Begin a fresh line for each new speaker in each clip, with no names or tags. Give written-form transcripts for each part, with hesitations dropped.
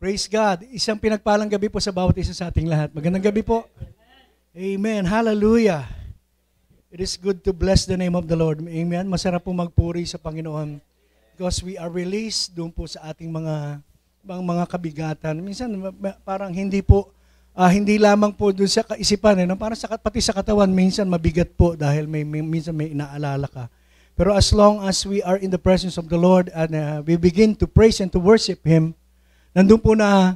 Praise God. Isang pinagpalang gabi po sa bawat isa sa ating lahat. Magandang gabi po. Amen. Hallelujah. It is good to bless the name of the Lord. Amen. Masarap po magpuri sa Panginoon because we are released doon po sa ating mga kabigatan. Minsan parang hindi lamang po doon sa kaisipan, parang pati sa katawan minsan mabigat po dahil minsan may inaalala ka. Pero as long as we are in the presence of the Lord and we begin to praise and to worship Him, nandun po na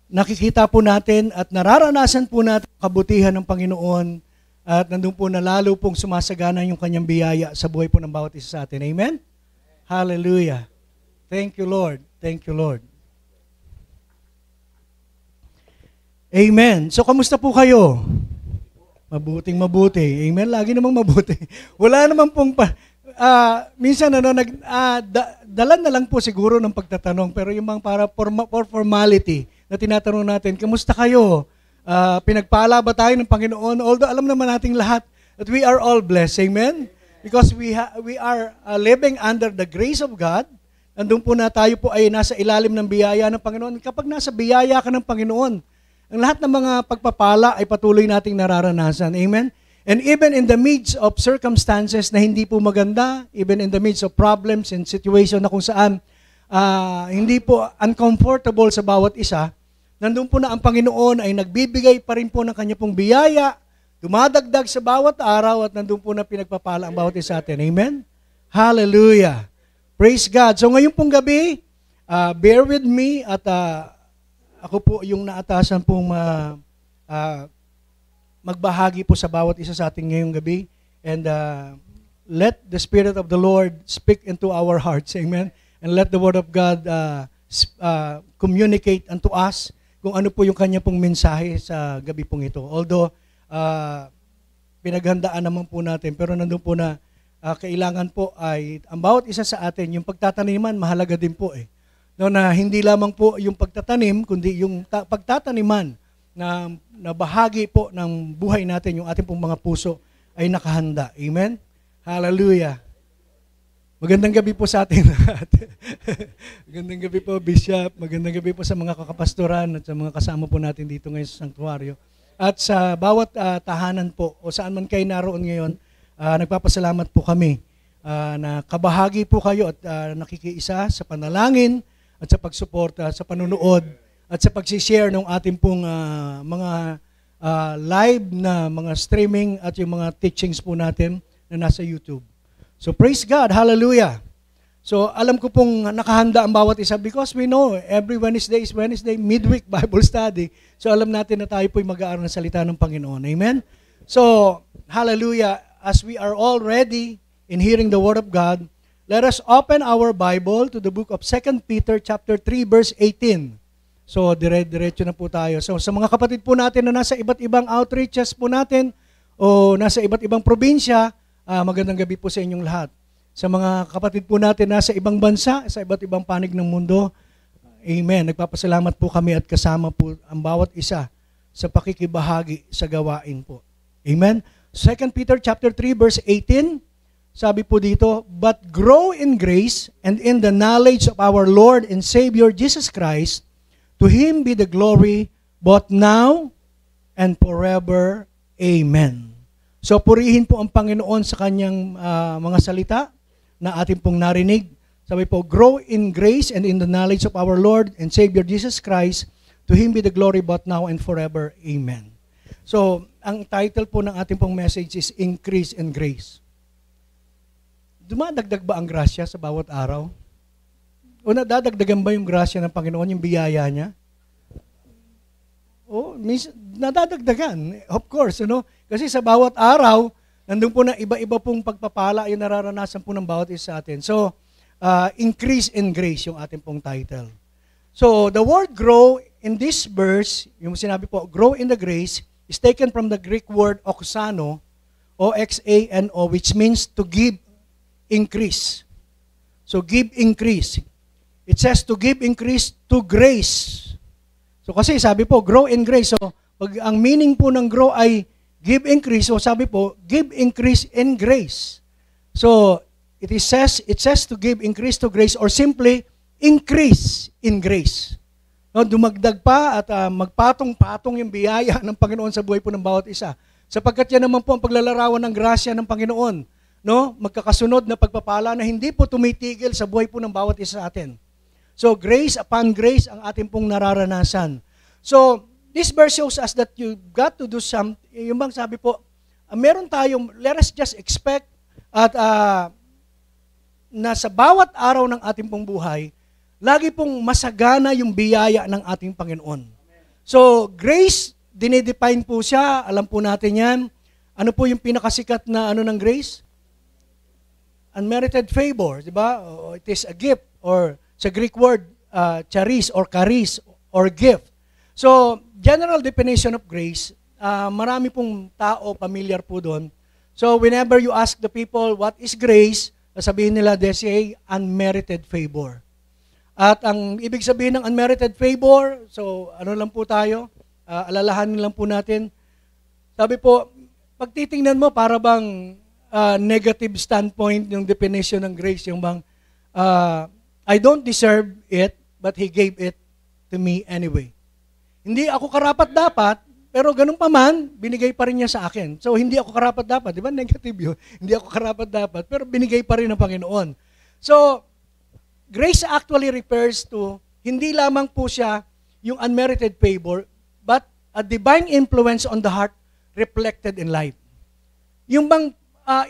nakikita po natin at nararanasan po natin kabutihan ng Panginoon at nandun po na lalo pong sumasagana yung kanyang biyaya sa buhay po ng bawat isa sa atin. Amen? Hallelujah. Thank you, Lord. Thank you, Lord. Amen. So, kamusta po kayo? Mabuting mabuti. Amen? Lagi namang mabuti. Wala naman pong minsan dalan na lang po siguro ng pagtatanong, pero yung mga para for formality na tinatanong natin, kamusta kayo? Pinagpala ba tayo ng Panginoon? Although alam naman nating lahat that we are all blessed. Amen? Because we are living under the grace of God. Nandun po na tayo po ay nasa ilalim ng biyaya ng Panginoon. Kapag nasa biyaya ka ng Panginoon, ang lahat ng mga pagpapala ay patuloy nating nararanasan. Amen? And even in the midst of circumstances na hindi po maganda, even in the midst of problems and situation na kung saan hindi po uncomfortable sa bawat isa, nandun po na ang Panginoon ay nagbibigay pa rin po ng kanya pong biyaya, dumadagdag sa bawat araw at nandun po na pinagpapala ang bawat isa atin. Amen? Hallelujah! Praise God! So ngayon pong gabi, bear with me at ako po yung naatasan pong magbahagi po sa bawat isa sa ating ngayong gabi. And let the Spirit of the Lord speak into our hearts. Amen? And let the Word of God communicate unto us kung ano po yung kanya pong mensahe sa gabi pong ito. Although, pinaghandaan naman po natin, pero nandun po na kailangan po ay ang bawat isa sa atin, yung pagtataniman, mahalaga din po eh. No, na hindi lamang po yung pagtatanim, kundi yung pagtataniman na bahagi po ng buhay natin, yung ating pong mga puso ay nakahanda. Amen? Hallelujah. Magandang gabi po sa ating lahat. Magandang gabi po, Bishop. Magandang gabi po sa mga kakapastoran at sa mga kasama po natin dito ngayon sa sanktuaryo. At sa bawat tahanan po o saan man kayo naroon ngayon, nagpapasalamat po kami na kabahagi po kayo at nakikiisa sa panalangin at sa pagsuporta, sa panunood at sa pag-share ng ating pong mga live na mga streaming at yung mga teachings po natin na nasa YouTube. So praise God, hallelujah. So alam ko pong nakahanda ang bawat isa because we know every Wednesday is Wednesday midweek Bible study. So alam natin na tayo po'y mag-aaral ng salita ng Panginoon. Amen? So hallelujah, as we are all ready in hearing the Word of God, let us open our Bible to the book of 2 Peter chapter 3 verse 18. So, diretso na po tayo. So, sa mga kapatid po natin na nasa iba't ibang outreaches po natin o nasa iba't ibang probinsya, magandang gabi po sa inyong lahat. Sa mga kapatid po natin nasa ibang bansa, sa iba't ibang panig ng mundo, amen. Nagpapasalamat po kami at kasama po ang bawat isa sa pakikibahagi sa gawain po. Amen. 2 Peter chapter 3 verse 18, sabi po dito, "But grow in grace and in the knowledge of our Lord and Savior Jesus Christ, to Him be the glory both now and forever. Amen." So purihin po ang Panginoon sa kanyang mga salita na ating pong narinig. Sabi po, grow in grace and in the knowledge of our Lord and Savior Jesus Christ. To Him be the glory both now and forever. Amen. So, ang title po ng ating pong message is Increase in Grace. Dumadagdag ba ang grasya sa bawat araw? O nadadagdagan ba yung grasya ng Panginoon, yung biyaya niya? O, nadadagdagan. Of course, Kasi sa bawat araw, nandun po na iba-iba pong pagpapala yung nararanasan po ng bawat isa sa atin. So, increase in grace yung ating pong title. So, the word grow in this verse, yung sinabi po, grow in the grace, is taken from the Greek word oxano, O-X-A-N-O, which means to give increase. So, give increase. It says to give increase to grace. So kasi sabi po, grow in grace. So pag ang meaning po ng grow ay give increase. So sabi po, give increase in grace. So it says to give increase to grace or simply increase in grace. No, dumagdag pa at magpatong-patong yung biyaya ng Panginoon sa buhay po ng bawat isa. Sapagkat yan naman po ang paglalarawan ng grasya ng Panginoon. No? Magkakasunod na pagpapala na hindi po tumitigil sa buhay po ng bawat isa sa atin. So grace upon grace ang ating pong nararanasan. So this verse shows us that you got to do something. Yung bang sabi po, meron tayong, let us just expect at na sa bawat araw ng ating pong buhay, lagi pong masagana yung biyaya ng ating Panginoon. So, grace, dinidefine po siya, alam po natin yan. Ano po yung pinakasikat na ng grace? Unmerited favor, di ba? It is a gift, or sa Greek word, charis or charis or gift. So, general definition of grace, marami pong tao familiar po doon. So, whenever you ask the people what is grace, sabihin nila, they say unmerited favor. At ang ibig sabihin ng unmerited favor, so ano lang po tayo, alalahanin lang po natin. Sabi po, pag titingnan mo, para bang negative standpoint yung definition ng grace, yung bang, I don't deserve it, but He gave it to me anyway. Hindi ako karapat-dapat, pero ganun pa man, binigay pa rin niya sa akin. So, hindi ako karapat-dapat. Di ba? Negative yun. Hindi ako karapat-dapat, pero binigay pa rin ng Panginoon. So, grace actually refers to, hindi lamang po siya yung unmerited favor, but a divine influence on the heart reflected in life. Yung bang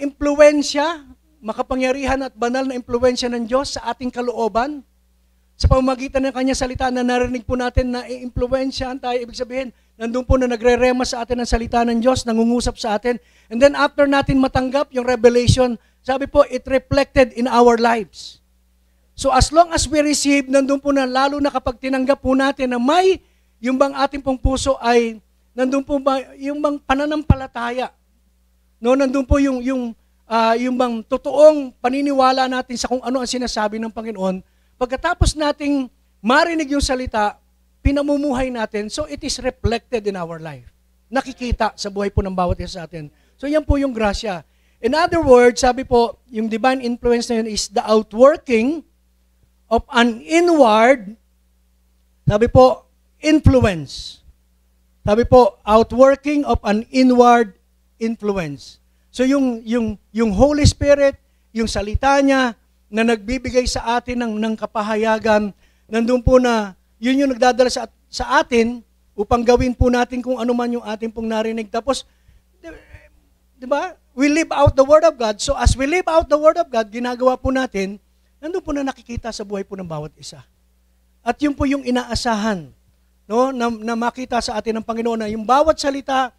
impluensya, makapangyarihan at banal na impluensya ng Diyos sa ating kalooban, sa pamamagitan ng Kanyang salita na narinig po natin na i-impluensyahan tayo, ibig sabihin, nandun po na nagre-rema sa atin ang salita ng Diyos, nangungusap sa atin, and then after natin matanggap yung revelation, sabi po, it reflected in our lives. So as long as we receive, nandun po na, lalo na kapag tinanggap po natin na may, yung bang ating pong puso ay, nandun po ba, yung bang pananampalataya. No, nandun po yung bang totoong paniniwala natin sa kung ano ang sinasabi ng Panginoon. Pagkatapos nating marinig yung salita, pinamumuhay natin, so it is reflected in our life. Nakikita sa buhay po ng bawat isa sa atin. So yan po yung grasya. In other words, sabi po, yung divine influence na yun is the outworking of an inward, sabi po, influence. Sabi po, outworking of an inward influence. So yung Holy Spirit, yung salita niya na nagbibigay sa atin ng kapahayagan, nandun po na yun yung nagdadala sa atin upang gawin po natin kung ano man yung ating pong narinig. Tapos, di ba? We live out the Word of God. So as we live out the Word of God, ginagawa po natin, nandun po na nakikita sa buhay po ng bawat isa. At yun po yung inaasahan, no, na makita sa atin ng Panginoon na yung bawat salita,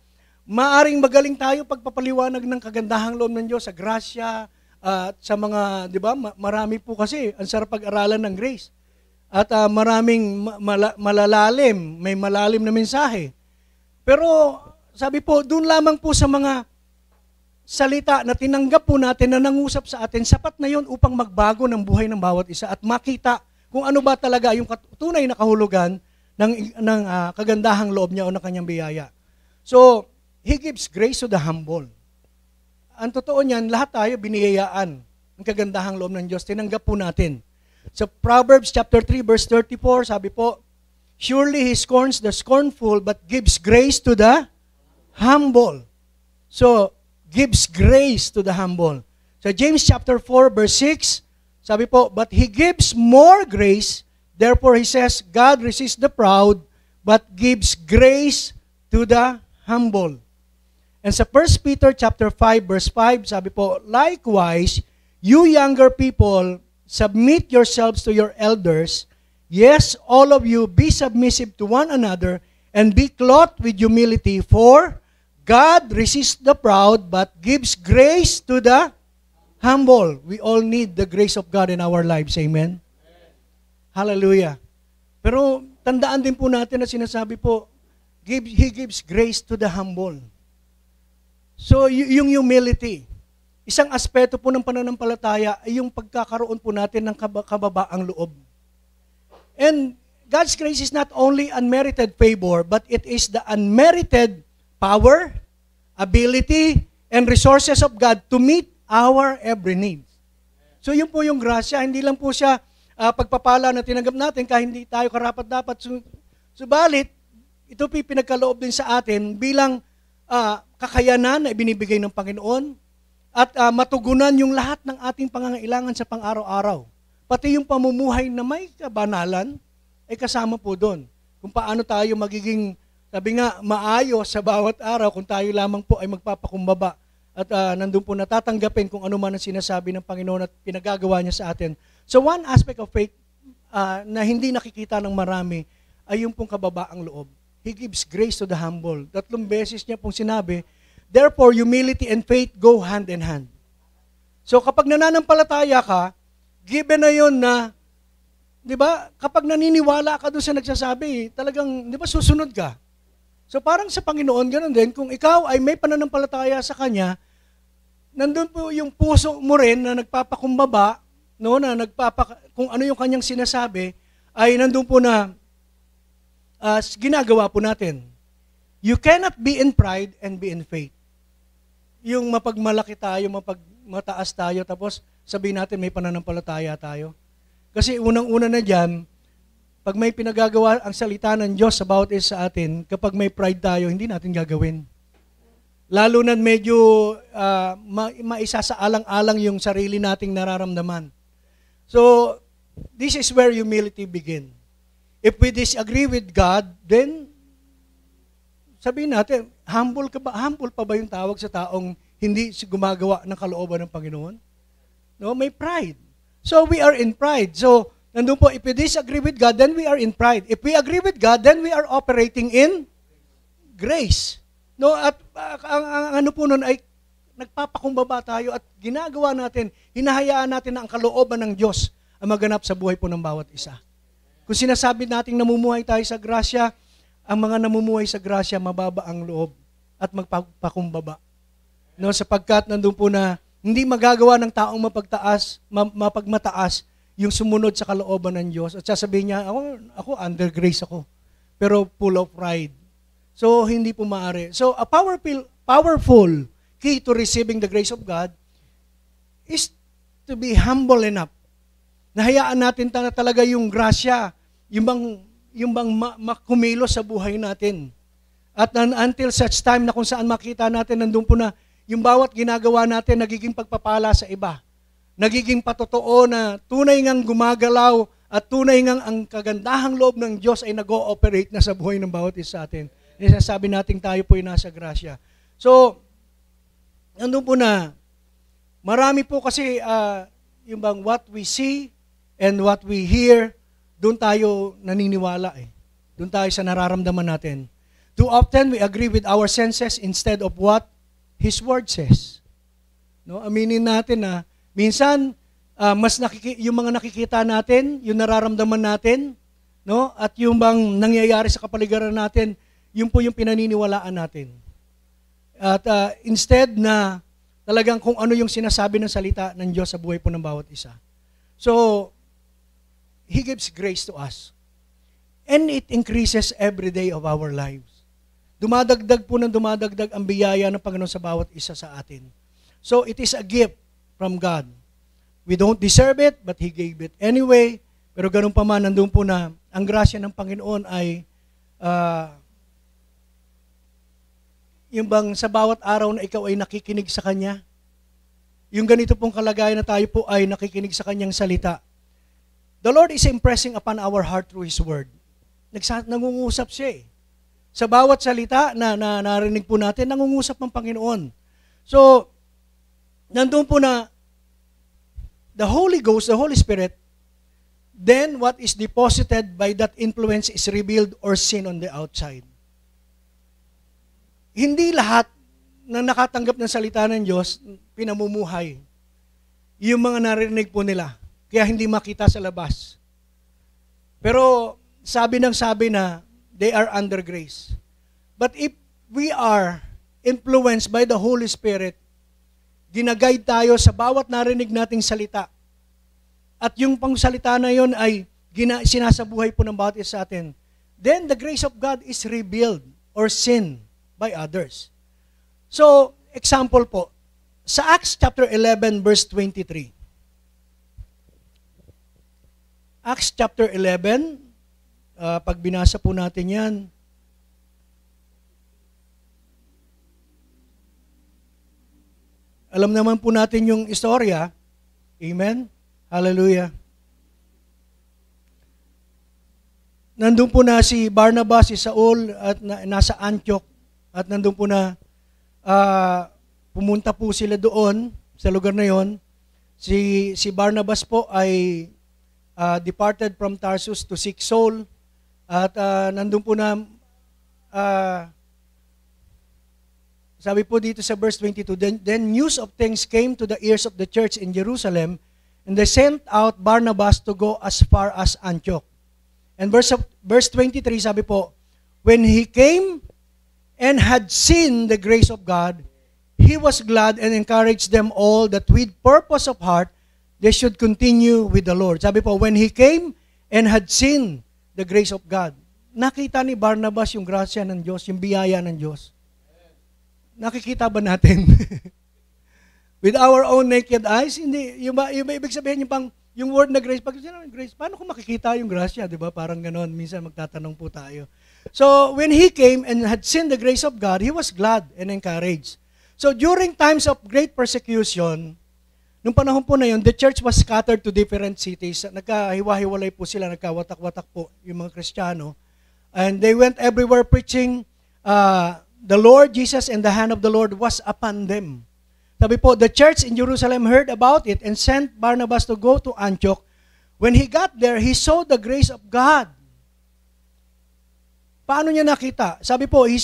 maaring magaling tayo pagpapaliwanag ng kagandahang loob ng Diyos sa grasya, at sa mga, di ba, marami po kasi ang sarap pag-aralan ng grace. At maraming malalalim, may malalim na mensahe. Pero sabi po, doon lamang po sa mga salita na tinanggap po natin na nangusap sa atin, sapat na yon upang magbago ng buhay ng bawat isa at makita kung ano ba talaga yung tunay na kahulugan ng kagandahang loob niya o ng kanyang biyaya. So, He gives grace to the humble. Ang totoo niyan, lahat tayo biniyayaan ang kagandahang loob ng Diyos. Tinanggap po natin. Sa Proverbs chapter 3 verse 34, sabi po, surely He scorns the scornful but gives grace to the humble. So, gives grace to the humble. Sa James chapter 4 verse 6, sabi po, but He gives more grace, therefore He says, God resists the proud, but gives grace to the humble. And sa 1 Peter chapter 5 verse 5, sabi po, likewise, you younger people, submit yourselves to your elders. Yes, all of you, be submissive to one another, and be clothed with humility, for God resists the proud, but gives grace to the humble. We all need the grace of God in our lives. Amen? Hallelujah. Pero tandaan din po natin na sinasabi po, He gives grace to the humble. So, yung humility, isang aspeto po ng pananampalataya ay yung pagkakaroon po natin ng kababaang loob. And God's grace is not only unmerited favor, but it is the unmerited power, ability, and resources of God to meet our every need. So, yun po yung grasya. Hindi lang po siya pagpapala na tinanggap natin kahit hindi tayo karapat-dapat. Subalit, ito pinagkaloob din sa atin bilang kakayanan na ibinibigay ng Panginoon at matugunan yung lahat ng ating pangangailangan sa pang-araw-araw. Pati yung pamumuhay na may kabanalan ay kasama po doon. Kung paano tayo magiging, sabi nga, maayos sa bawat araw kung tayo lamang po ay magpapakumbaba at nandun po natatanggapin kung ano man ang sinasabi ng Panginoon at pinagagawa niya sa atin. So one aspect of faith na hindi nakikita ng marami ay yung pong kababaang loob. He gives grace to the humble. 3 beses niya pong sinabi, therefore, humility and faith go hand in hand. So kapag nananampalataya ka, given na yun na, di ba, kapag naniniwala ka doon sa nagsasabi, talagang, di ba, susunod ka. So parang sa Panginoon, ganoon din, kung ikaw ay may pananampalataya sa Kanya, nandun po yung puso mo rin na nagpapakumbaba, no, kung ano yung Kanyang sinasabi, ay nandun po na ginagawa po natin. You cannot be in pride and be in faith. Yung mapagmalaki tayo, mataas tayo, tapos sabihin natin may pananampalataya tayo. Kasi unang-una na dyan, pag may pinagagawa ang salita ng Diyos about it sa atin, kapag may pride tayo, hindi natin gagawin. Lalo na medyo maisasaalang-alang yung sarili nating nararamdaman. So, this is where humility begins. If we disagree with God, then sabihin natin, humble pa ba yung tawag sa taong hindi gumagawa ng kalooban ng Panginoon? No, may pride. So we are in pride. So, nandun po, if we disagree with God, then we are in pride. If we agree with God, then we are operating in grace. No, at ang ano po nun ay nagpapakumbaba tayo at ginagawa natin, hinahayaan natin na ang kalooban ng Diyos ang maganap sa buhay po ng bawat isa. Kung sinasabi nating namumuhay tayo sa grasya, ang mga namumuhay sa grasya, mababa ang loob at magpapakumbaba. No, sapagkat nandun po na hindi magagawa ng taong mapagmataas yung sumunod sa kalooban ng Diyos. At sasabihin niya, ako under grace ako, pero full of pride. So, hindi po maaari. So, a powerful key to receiving the grace of God is to be humble enough. Nahayaan natin talaga yung grasya, yung bang makumilos sa buhay natin. At until such time na kung saan makita natin, nandun po na yung bawat ginagawa natin nagiging pagpapala sa iba. Nagiging patotoo na tunay ngang gumagalaw at tunay ngang ang kagandahang loob ng Diyos ay nag-ooperate na sa buhay ng bawat isa atin. Sasabi natin tayo po ay nasa grasya. So, nandun po na, marami po kasi yung bang what we see and what we hear, doon tayo naniniwala eh. Doon tayo sa nararamdaman natin. Too often we agree with our senses instead of what His Word says. No, aminin natin na minsan yung mga nakikita natin, yung nararamdaman natin, no, at yung bang nangyayari sa kapaligiran natin, yun po yung pinaniniwalaan natin. At instead na talagang kung ano yung sinasabi ng salita ng Diyos sa buhay po ng bawat isa. So, He gives grace to us. And it increases every day of our lives. Dumadagdag po ng dumadagdag ang biyaya ng Panginoon sa bawat isa sa atin. So, it is a gift from God. We don't deserve it, but He gave it anyway. Pero ganun pa man, nandun po na ang grasya ng Panginoon ay yung bang sa bawat araw na ikaw ay nakikinig sa Kanya, yung ganito pong kalagayan na tayo po ay nakikinig sa Kanyang salita. The Lord is impressing upon our heart through His Word. Nangungusap siya eh. Sa bawat salita na narinig po natin, nangungusap ng Panginoon. So, nandun po na the Holy Ghost, the Holy Spirit, then what is deposited by that influence is revealed or seen on the outside. Hindi lahat na nakatanggap ng salita ng Diyos, pinamumuhay. Yung mga narinig po nila. Kaya hindi makita sa labas. Pero sabi na they are under grace. But if we are influenced by the Holy Spirit, ginaguide tayo sa bawat narinig nating salita. At yung pangsalita na yon ay sinasabuhay po ng bawat isa sa atin. Then the grace of God is revealed or seen by others. So, example po, sa Acts chapter 11 verse 23. Acts chapter 11, pag binasa po natin yan, alam naman po natin yung istorya. Amen? Hallelujah. Nandun po na si Barnabas, si Saul, at nasa Antioch. At nandun po na pumunta po sila doon, sa lugar na yon. Si Barnabas po ay departed from Tarsus to seek Saul. At nandun po na, sabi po dito sa verse 22, Then news of things came to the ears of the church in Jerusalem, and they sent out Barnabas to go as far as Antioch. And verse 23, sabi po, when he came and had seen the grace of God, he was glad and encouraged them all that with purpose of heart, they should continue with the Lord. Sabi po, when he came and had seen the grace of God, nakita ni Barnabas yung grasya ng Diyos, yung biyaya ng Diyos. Nakikita ba natin? With our own naked eyes? Hindi. Yung ibig sabihin yung word na grace, pag grace, paano kung makikita yung grasya, di ba? Parang gano'n, minsan magtatanong po tayo. So, when he came and had seen the grace of God, he was glad and encouraged. So, during times of great persecution, nung panahon po na yun, the church was scattered to different cities. Nagkahiwa-hiwalay po sila, nagkawatak-watak po yung mga Kristiyano. And they went everywhere preaching the Lord Jesus, and the hand of the Lord was upon them. Sabi po, the church in Jerusalem heard about it and sent Barnabas to go to Antioch. When he got there, he saw the grace of God. Paano niya nakita? Sabi po, he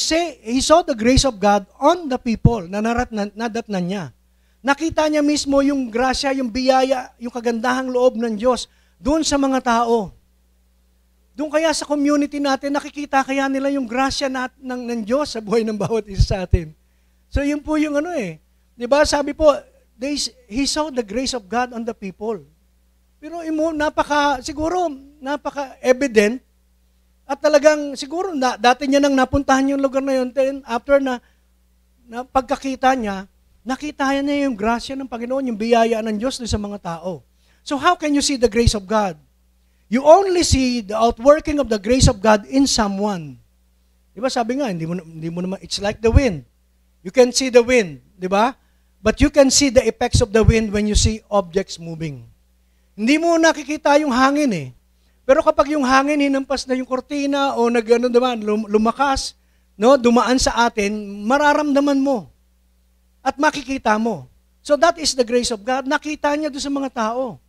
saw the grace of God on the people na nadatnan niya. Nakita niya mismo yung grasya, yung biyaya, yung kagandahang loob ng Diyos doon sa mga tao. Doon kaya sa community natin, nakikita kaya nila yung grasya ng Diyos sa buhay ng bawat isa sa atin. So yun po yung diba, sabi po, he saw the grace of God on the people. Pero siguro napaka-evident at talagang siguro dati niya nang napuntahan yung lugar na yun, then after na pagkakita niya, nakita niya yung grasya ng Panginoon, yung biyaya ng Diyos sa mga tao. So how can you see the grace of God? You only see the outworking of the grace of God in someone. Diba sabi nga, hindi mo naman, it's like the wind. You can see the wind, diba? But you can see the effects of the wind when you see objects moving. Hindi mo nakikita yung hangin eh. Pero kapag yung hangin hinampas na yung kortina o lumakas, dumaan sa atin, mararamdaman mo at makikita mo. So that is the grace of God. Nakita niya doon sa mga tao.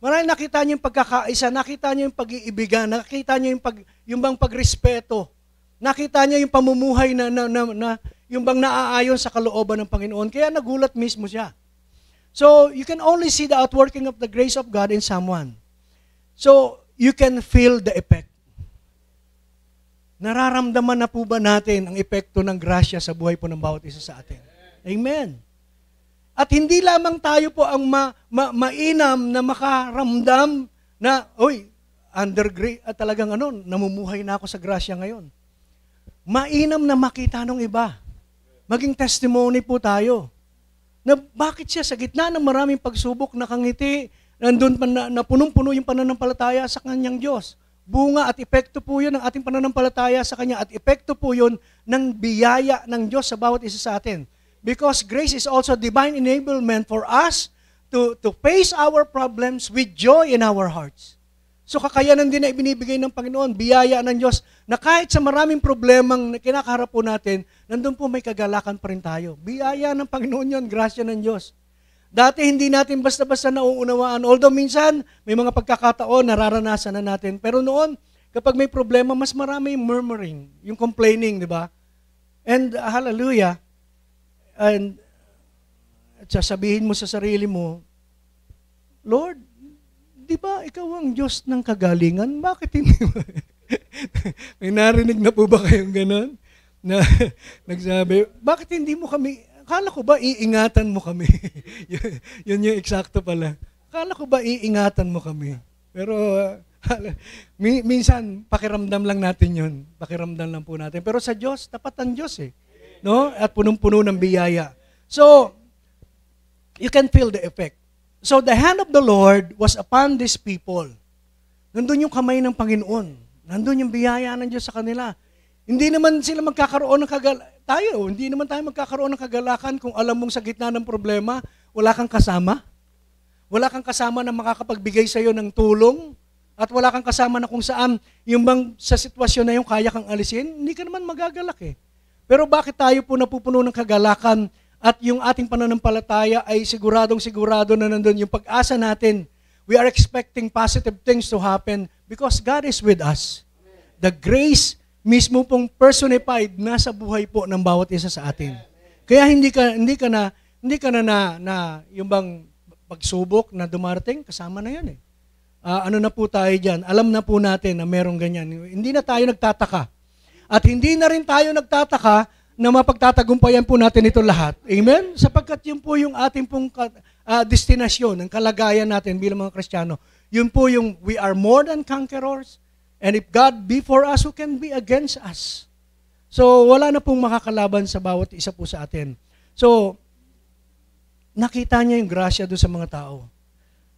Maraming nakita niya yung pagkakaisa, nakita niya yung pag-iibigan, nakita niya yung bang pagrespeto, nakita niya yung pamumuhay na yung bang naaayon sa kalooban ng Panginoon. Kaya nagulat mismo siya. So, you can only see the outworking of the grace of God in someone. So, you can feel the effect. Nararamdaman na po ba natin ang epekto ng grasya sa buhay po ng bawat isa sa atin? Amen. At hindi lamang tayo po ang mainam na makaramdam na, under grace, at talagang namumuhay na ako sa grasya ngayon. Mainam na makita ng iba. Maging testimony po tayo. Na bakit siya sa gitna ng maraming pagsubok, nakangiti, nandun pa na punong-puno yung pananampalataya sa kanyang Diyos. Bunga at epekto po yun ng ating pananampalataya sa Kanya at epekto po yun ng biyaya ng Diyos sa bawat isa sa atin. Because grace is also divine enablement for us to face our problems with joy in our hearts. So kakayanan din na ibinibigay ng Panginoon, biyaya ng Diyos, na kahit sa maraming problemang kinakaharap po natin, nandun po may kagalakan pa rin tayo. Biyaya ng Panginoon yun, grasya ng Diyos. Dati hindi natin basta-basta nauunawaan. Although minsan, may mga pagkakataon, nararanasan na natin. Pero noon, kapag may problema, mas marami yung murmuring, yung complaining, di ba? And hallelujah. And sasabihin mo sa sarili mo, Lord, di ba ikaw ang Diyos ng kagalingan? Bakit hindi mo? May narinig na po ba kayong ganon? Na nagsabi, bakit hindi mo kami, akala ko ba iingatan mo kami? Yun yung eksakto pala. Akala ko ba iingatan mo kami? Pero minsan, pakiramdam lang natin yun. Pakiramdam lang po natin. Pero sa Diyos, tapat ang Diyos eh. No? At punong-puno ng biyaya. So, you can feel the effect. So, the hand of the Lord was upon these people. Nandun yung kamay ng Panginoon. Nandun yung biyaya ng Diyos sa kanila. Hindi naman sila magkakaroon ng hindi naman tayo magkakaroon ng kagalakan kung alam mong sa gitna ng problema, wala kang kasama. Wala kang kasama na makakapagbigay sa iyo ng tulong. At wala kang kasama na kung saan, yung bang sa sitwasyon na yung kaya kang alisin, hindi ka naman magagalak eh. Pero bakit tayo po napupuno ng kagalakan at yung ating pananampalataya ay siguradong-sigurado na nandun yung pag-asa natin. We are expecting positive things to happen because God is with us. The grace mismo pong personified nasa buhay po ng bawat isa sa atin. Kaya hindi ka na yung bang pagsubok na dumarating, kasama na yan eh. Ano na po tayo dyan? Alam na po natin na merong ganyan. Hindi na tayo nagtataka. At hindi na rin tayo nagtataka na mapagtatagumpayan po natin ito lahat. Amen? Sapagkat yun po yung ating pong destinasyon, ang kalagayan natin bilang mga Kristiyano. Yun po yung we are more than conquerors. And if God be for us, who can be against us? So, wala na pong makakalaban sa bawat isa po sa atin. So, nakita niya yung grasya doon sa mga tao.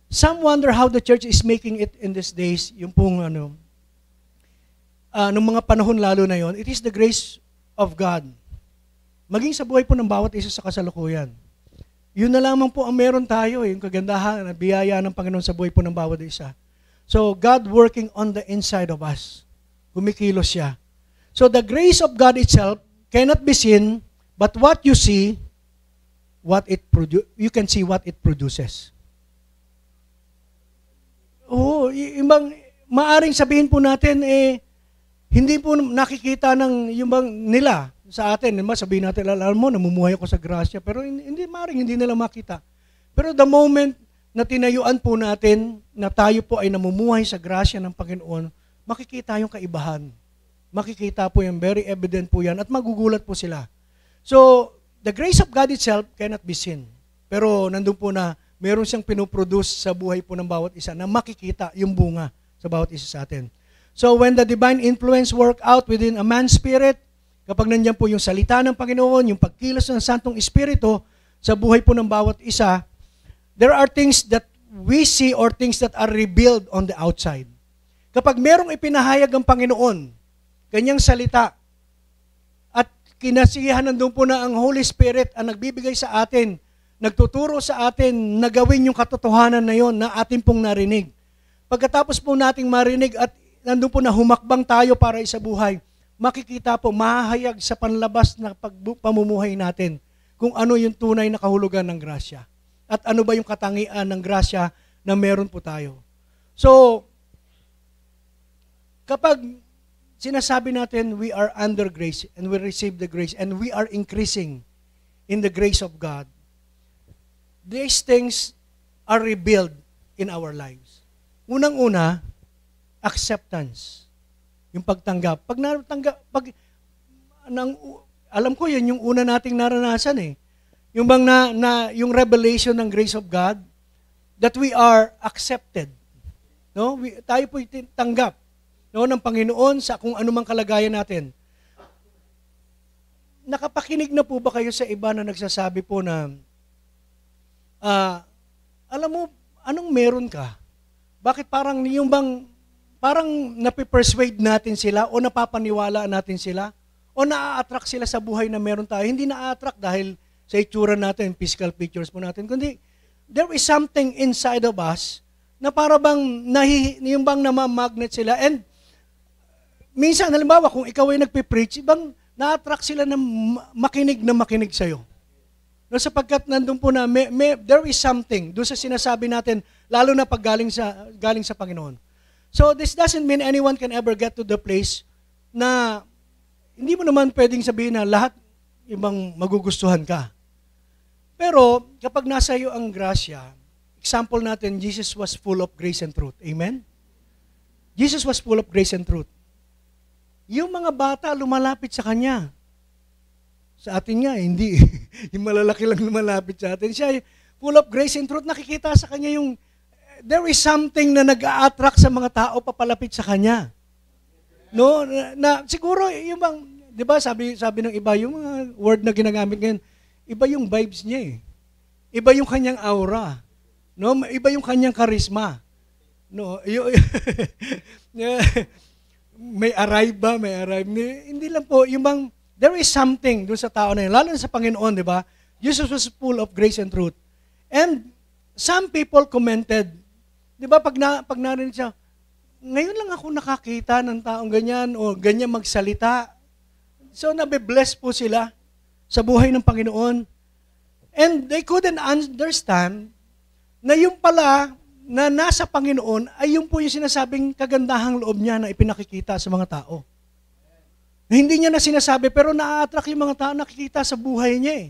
Some wonder how the church is making it in these days, yung pong nung mga panahon lalo na yon, it is the grace of God. Maging sa buhay po ng bawat isa sa kasalukuyan. Yun na lamang po ang meron tayo, yung kagandahan, biyaya ng Panginoon sa buhay po ng bawat isa. So, God working on the inside of us. Kumikilos siya. So, the grace of God itself cannot be seen, but what you see, you can see what it produces. Maaring sabihin po natin, hindi po nakikita ng yung bang nila sa atin. Sabihin natin, alam mo, namumuhay ako sa grasya, pero maaring hindi nila makita. Pero the moment na tinayuan po natin na tayo po ay namumuhay sa grasya ng Panginoon, makikita yung kaibahan. Makikita po yan, very evident po yan, at magugulat po sila. So, the grace of God itself cannot be seen. Pero nandun po na meron siyang pinoproduce sa buhay po ng bawat isa na makikita yung bunga sa bawat isa sa atin. So, when the divine influence work out within a man's spirit, kapag nandiyan po yung salita ng Panginoon, yung pagkilos ng Santong Espiritu sa buhay po ng bawat isa, there are things that we see or things that are revealed on the outside. Kapag merong ipinahayag ang Panginoon, kanyang salita, at kinasiyahan nandun po na ang Holy Spirit ang nagbibigay sa atin, nagtuturo sa atin na gawin yung katotohanan na yon na atin pong narinig. Pagkatapos po nating marinig at nandun po na humakbang tayo para sa buhay, makikita po, mahahayag sa panlabas na pamumuhay natin kung ano yung tunay na kahulugan ng grasya. At ano ba yung katangian ng grasya na meron po tayo. So, kapag sinasabi natin we are under grace and we receive the grace and we are increasing in the grace of God, these things are revealed in our lives. Unang-una, acceptance. Yung pagtanggap. Alam ko yan yung una nating naranasan eh. Yung bang yung revelation ng grace of God, that we are accepted. No? Tayo po tanggap, no, ng Panginoon sa kung anumang kalagayan natin. Nakapakinig na po ba kayo sa iba na nagsasabi po na, alam mo, anong meron ka? Bakit parang napipersuade natin sila o napapaniwala natin sila o na-attract sila sa buhay na meron tayo? Hindi na-attract dahil sa itsura natin, physical features po natin, kundi there is something inside of us na para bang yung bang namamagnet sila. And minsan, halimbawa, kung ikaw ay nagpipreach, ibang na-attract sila na makinig sa'yo. No, sapagkat nandun po na there is something doon sa sinasabi natin, lalo na pag galing sa Panginoon. So this doesn't mean anyone can ever get to the place na hindi mo naman pwedeng sabihin na lahat ibang magugustuhan ka. Pero kapag nasa iyo ang grasya, example natin, Jesus was full of grace and truth. Amen? Jesus was full of grace and truth. Yung mga bata lumalapit sa Kanya. Sa atin nga, hindi. Yung malalaki lang lumalapit sa atin. Siya, full of grace and truth, nakikita sa Kanya yung, there is something na nag-a-attract sa mga tao papalapit sa Kanya. No? Siguro, yung bang, di ba, sabi ng iba, yung mga word na ginagamit ngayon, iba yung vibes niya eh. Iba yung kanyang aura. No? Iba yung kanyang karisma. No, may arrive ba? May arrive. Hindi lang po, yung bang, there is something doon sa tao na yun, lalo na sa Panginoon, di ba? Jesus was full of grace and truth. And some people commented, di ba, pag narinig siya, ngayon lang ako nakakita ng taong ganyan o ganyan magsalita. So, nabe-bless po sila sa buhay ng Panginoon. And they couldn't understand na yung pala na nasa Panginoon ay yung po yung sinasabing kagandahang loob niya na ipinakikita sa mga tao. Na hindi niya na sinasabi, pero na-attract yung mga tao nakikita sa buhay niya eh.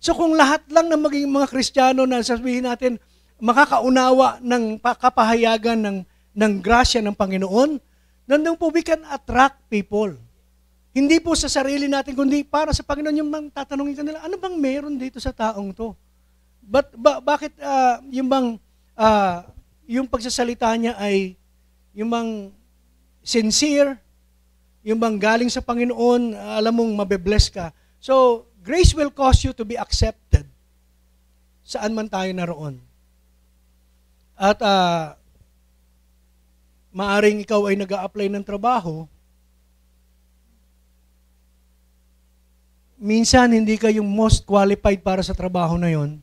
So kung lahat lang na maging mga Kristiyano na sabihin natin, makakaunawa ng kapahayagan ng grasya ng Panginoon, nandun po we can attract people. Hindi po sa sarili natin, kundi para sa Panginoon yung tatanungin ka nila, ano bang meron dito sa taong to? Bakit yung bang yung pagsasalita niya ay yung bang sincere, yung bang galing sa Panginoon, alam mong mabe-bless ka. So, grace will cause you to be accepted saan man tayo naroon. At maaring ikaw ay nag-a-apply ng trabaho, minsan hindi ka yung most qualified para sa trabaho na yon.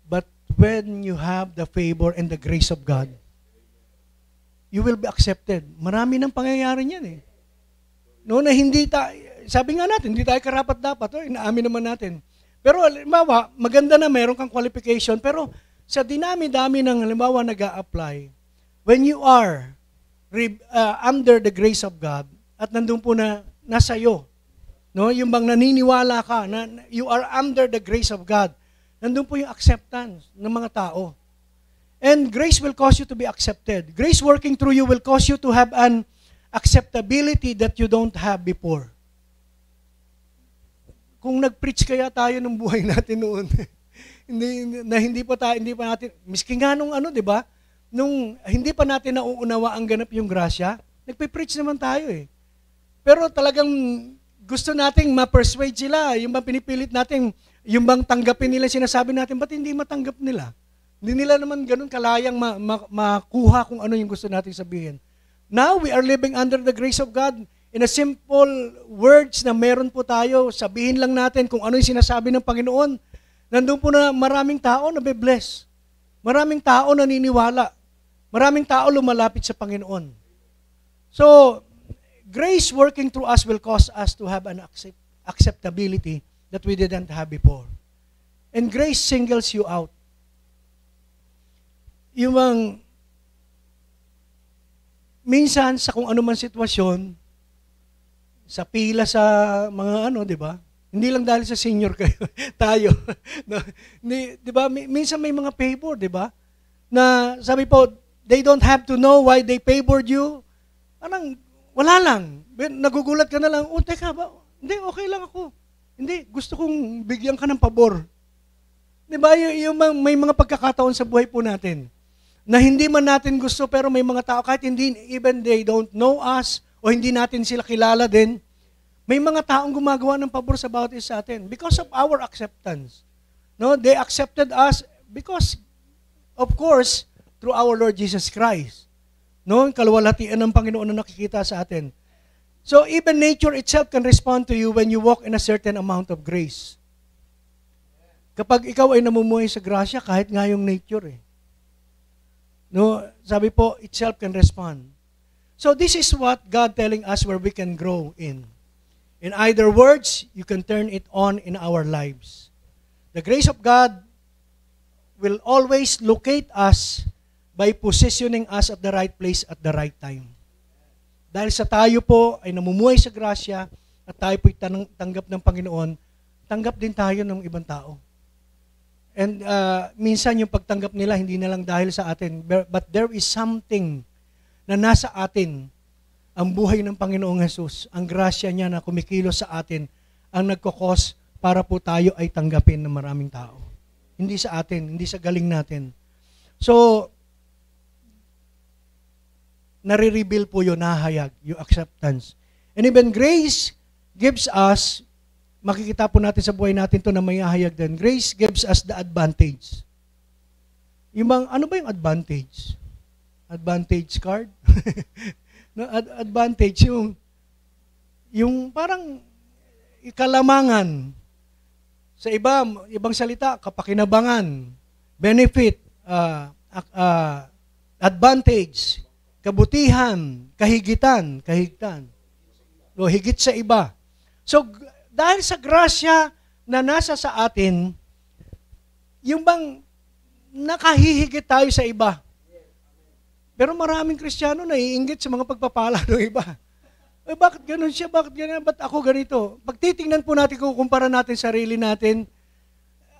But when you have the favor and the grace of God, you will be accepted. Marami nang pangyayari niyan eh. No, na hindi sabi nga natin, hindi tayo karapat-dapat, inaamin naman natin. Pero halimbawa, maganda na meron kang qualification, pero sa dinami-dami ng halimbawa nag-a-apply, when you are under the grace of God, at nandun po na nasa iyo, no, yung bang naniniwala ka na you are under the grace of God, nandun po yung acceptance ng mga tao. And grace will cause you to be accepted. Grace working through you will cause you to have an acceptability that you don't have before. Kung nag-preach kaya tayo ng buhay natin noon, hindi pa natin, miski nga nung di ba? Nung hindi pa natin nauunawa ang ganap yung grasya, nagpe-preach naman tayo eh. Pero talagang gusto nating ma-persuade sila, yung bang pinipilit natin, yung bang tanggapin nila sinasabi natin, ba't hindi matanggap nila? Hindi nila naman ganun kalayang makuha kung ano yung gusto nating sabihin. Now, we are living under the grace of God in a simple words na meron po tayo. Sabihin lang natin kung ano yung sinasabi ng Panginoon. Nandun po na maraming tao na be-bless. Maraming tao naniniwala. Maraming tao lumalapit sa Panginoon. So, grace working through us will cause us to have an acceptability that we didn't have before. And grace singles you out. Yung minsan sa kung ano man sitwasyon, sa pila sa mga di ba? Hindi lang dahil sa senior kayo, tayo. No, di ba? Minsan may mga favor, di ba? Na sabi po, they don't have to know why they favored you. Anong, wala lang. Nagugulat ka na lang, teka ba? Hindi, okay lang ako. Hindi, gusto kong bigyan ka ng pabor. Di ba? Yung may mga pagkakataon sa buhay po natin na hindi man natin gusto pero may mga tao kahit hindi, even they don't know us o hindi natin sila kilala din, may mga taong gumagawa ng pabor sa bawat isa sa atin because of our acceptance. No, they accepted us because, of course, through our Lord Jesus Christ. No, kalwalhatian ng Panginoon na nakikita sa atin. So even nature itself can respond to you when you walk in a certain amount of grace. Kapag ikaw ay namumuhay sa grasya, kahit nga yung nature eh. No, sabi po, itself can respond. So this is what God telling us where we can grow in. In either words, you can turn it on in our lives. The grace of God will always locate us by positioning us at the right place at the right time. Dahil sa tayo po ay namumuhay sa grasya at tayo po'y tanggap ng Panginoon, tanggap din tayo ng ibang tao. And minsan yung pagtanggap nila hindi na lang dahil sa atin, but there is something na nasa atin, ang buhay ng Panginoong Jesus, ang grasya niya na kumikilos sa atin, ang nagkokos para po tayo ay tanggapin ng maraming tao. Hindi sa atin, hindi sa galing natin. So, nare-reveal po yun, nahayag, yung acceptance. And even grace gives us, makikita po natin sa buhay natin to na may ahayag din. Grace gives us the advantage. Yung bang, ano ba yung advantage? Advantage card? No, advantage, yung parang kalamangan. Sa ibang salita, kapakinabangan, benefit, advantage, kabutihan, kahigitan. O higit sa iba. So, dahil sa grasya na nasa sa atin, yung bang nakahihigit tayo sa iba. Pero maraming Kristiyano naiinggit sa mga pagpapala ng iba. Bakit ganun siya? Bakit ganun? Ba't ako ganito? Pag titingnan po natin, kukumpara natin sarili natin,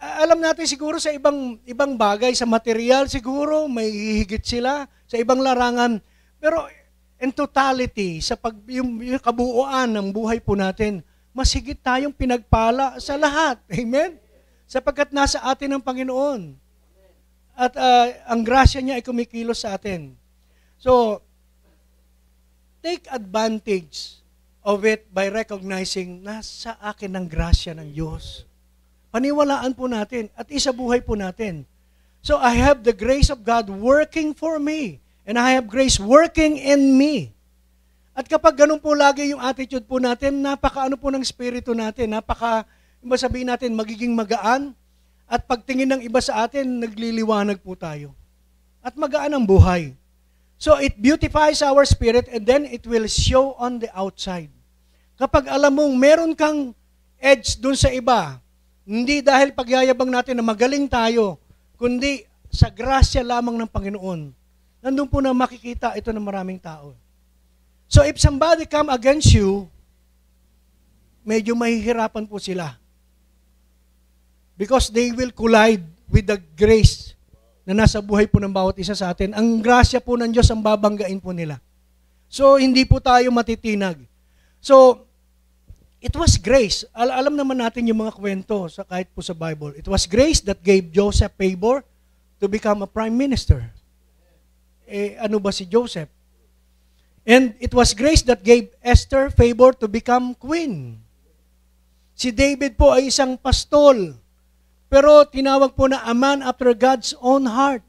alam natin siguro sa ibang bagay, sa material siguro, may hihigit sila, sa ibang larangan. Pero in totality, yung kabuuan ng buhay po natin, mas higit tayong pinagpala sa lahat. Amen? Sapagkat nasa atin ang Panginoon. At ang grasya niya ay kumikilos sa atin. So, take advantage of it by recognizing nasa akin ang grasya ng Diyos. Paniwalaan po natin at isabuhay po natin. So, I have the grace of God working for me. And I have grace working in me. At kapag ganun po lagi yung attitude po natin, napaka-ano po ng spirito natin, sabihin natin, magiging magaan. At pagtingin ng iba sa atin, nagliliwanag po tayo. At magaan ang buhay. So it beautifies our spirit and then it will show on the outside. Kapag alam mong meron kang edge dun sa iba, hindi dahil pagyayabang natin na magaling tayo, kundi sa grasya lamang ng Panginoon. Nandun po na makikita ito ng maraming tao. So if somebody come against you, medyo mahihirapan po sila. Because they will collide with the grace na nasa buhay po ng bawat isa sa atin. Ang grasya po ng Diyos ang babanggain po nila. So, hindi po tayo matitinag. So, it was grace. Alam naman natin yung mga kwento kahit po sa Bible. It was grace that gave Joseph favor to become a prime minister. Ano ba si Joseph? And it was grace that gave Esther favor to become queen. Si David po ay isang pastol. Pero tinawag po na a man after God's own heart.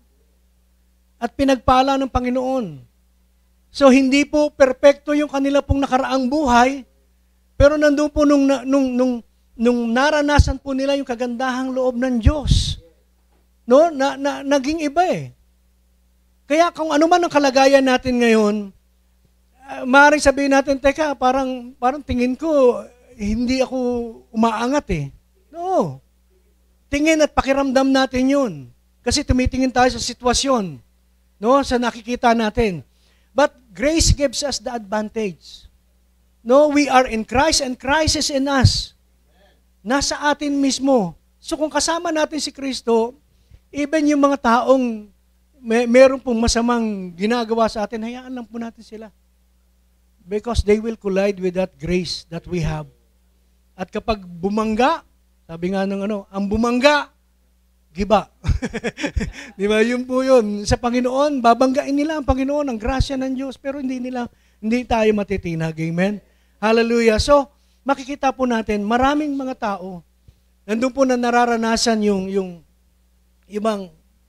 At pinagpala ng Panginoon. So hindi po perpekto yung kanila pong nakaraang buhay, pero nandun po nung naranasan po nila yung kagandahang loob ng Diyos. No? Naging iba eh. Kaya kung ano man ang kalagayan natin ngayon, maaaring sabihin natin, teka, parang tingin ko, hindi ako umaangat eh. No. Tingin at pakiramdam natin yun. Kasi tumitingin tayo sa sitwasyon, no, sa nakikita natin. But grace gives us the advantage. No, we are in Christ and Christ is in us. Nasa atin mismo. So kung kasama natin si Kristo, even yung mga taong meron pong masamang ginagawa sa atin, hayaan lang po natin sila. Because they will collide with that grace that we have. At kapag bumangga, sabi nga ng ang bumangga, giba. Di ba? Yun po yun. Sa Panginoon, babanggain nila ang Panginoon, ang grasya ng Diyos, pero hindi tayo matitinag. Amen? Hallelujah. So, makikita po natin, maraming mga tao, nandun po na nararanasan yung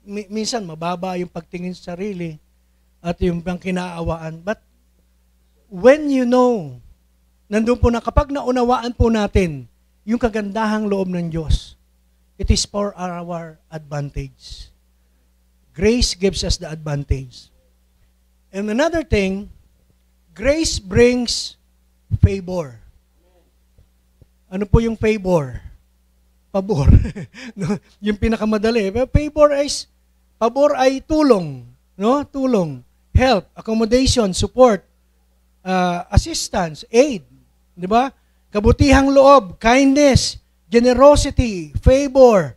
minsan mababa yung pagtingin sa sarili at yung pang kinaawaan. But, when you know, nandun po na kapag naunawaan po natin, yung kagandahang loob ng Diyos, it is for our advantage. Grace gives us the advantage. And another thing, grace brings favor. Ano po yung favor? Pabor. No? Yung pinakamadali. Pabor ay tulong. No? Tulong. Help, accommodation, support, assistance, aid. Di ba? Kabutihang loob, kindness, generosity, favor,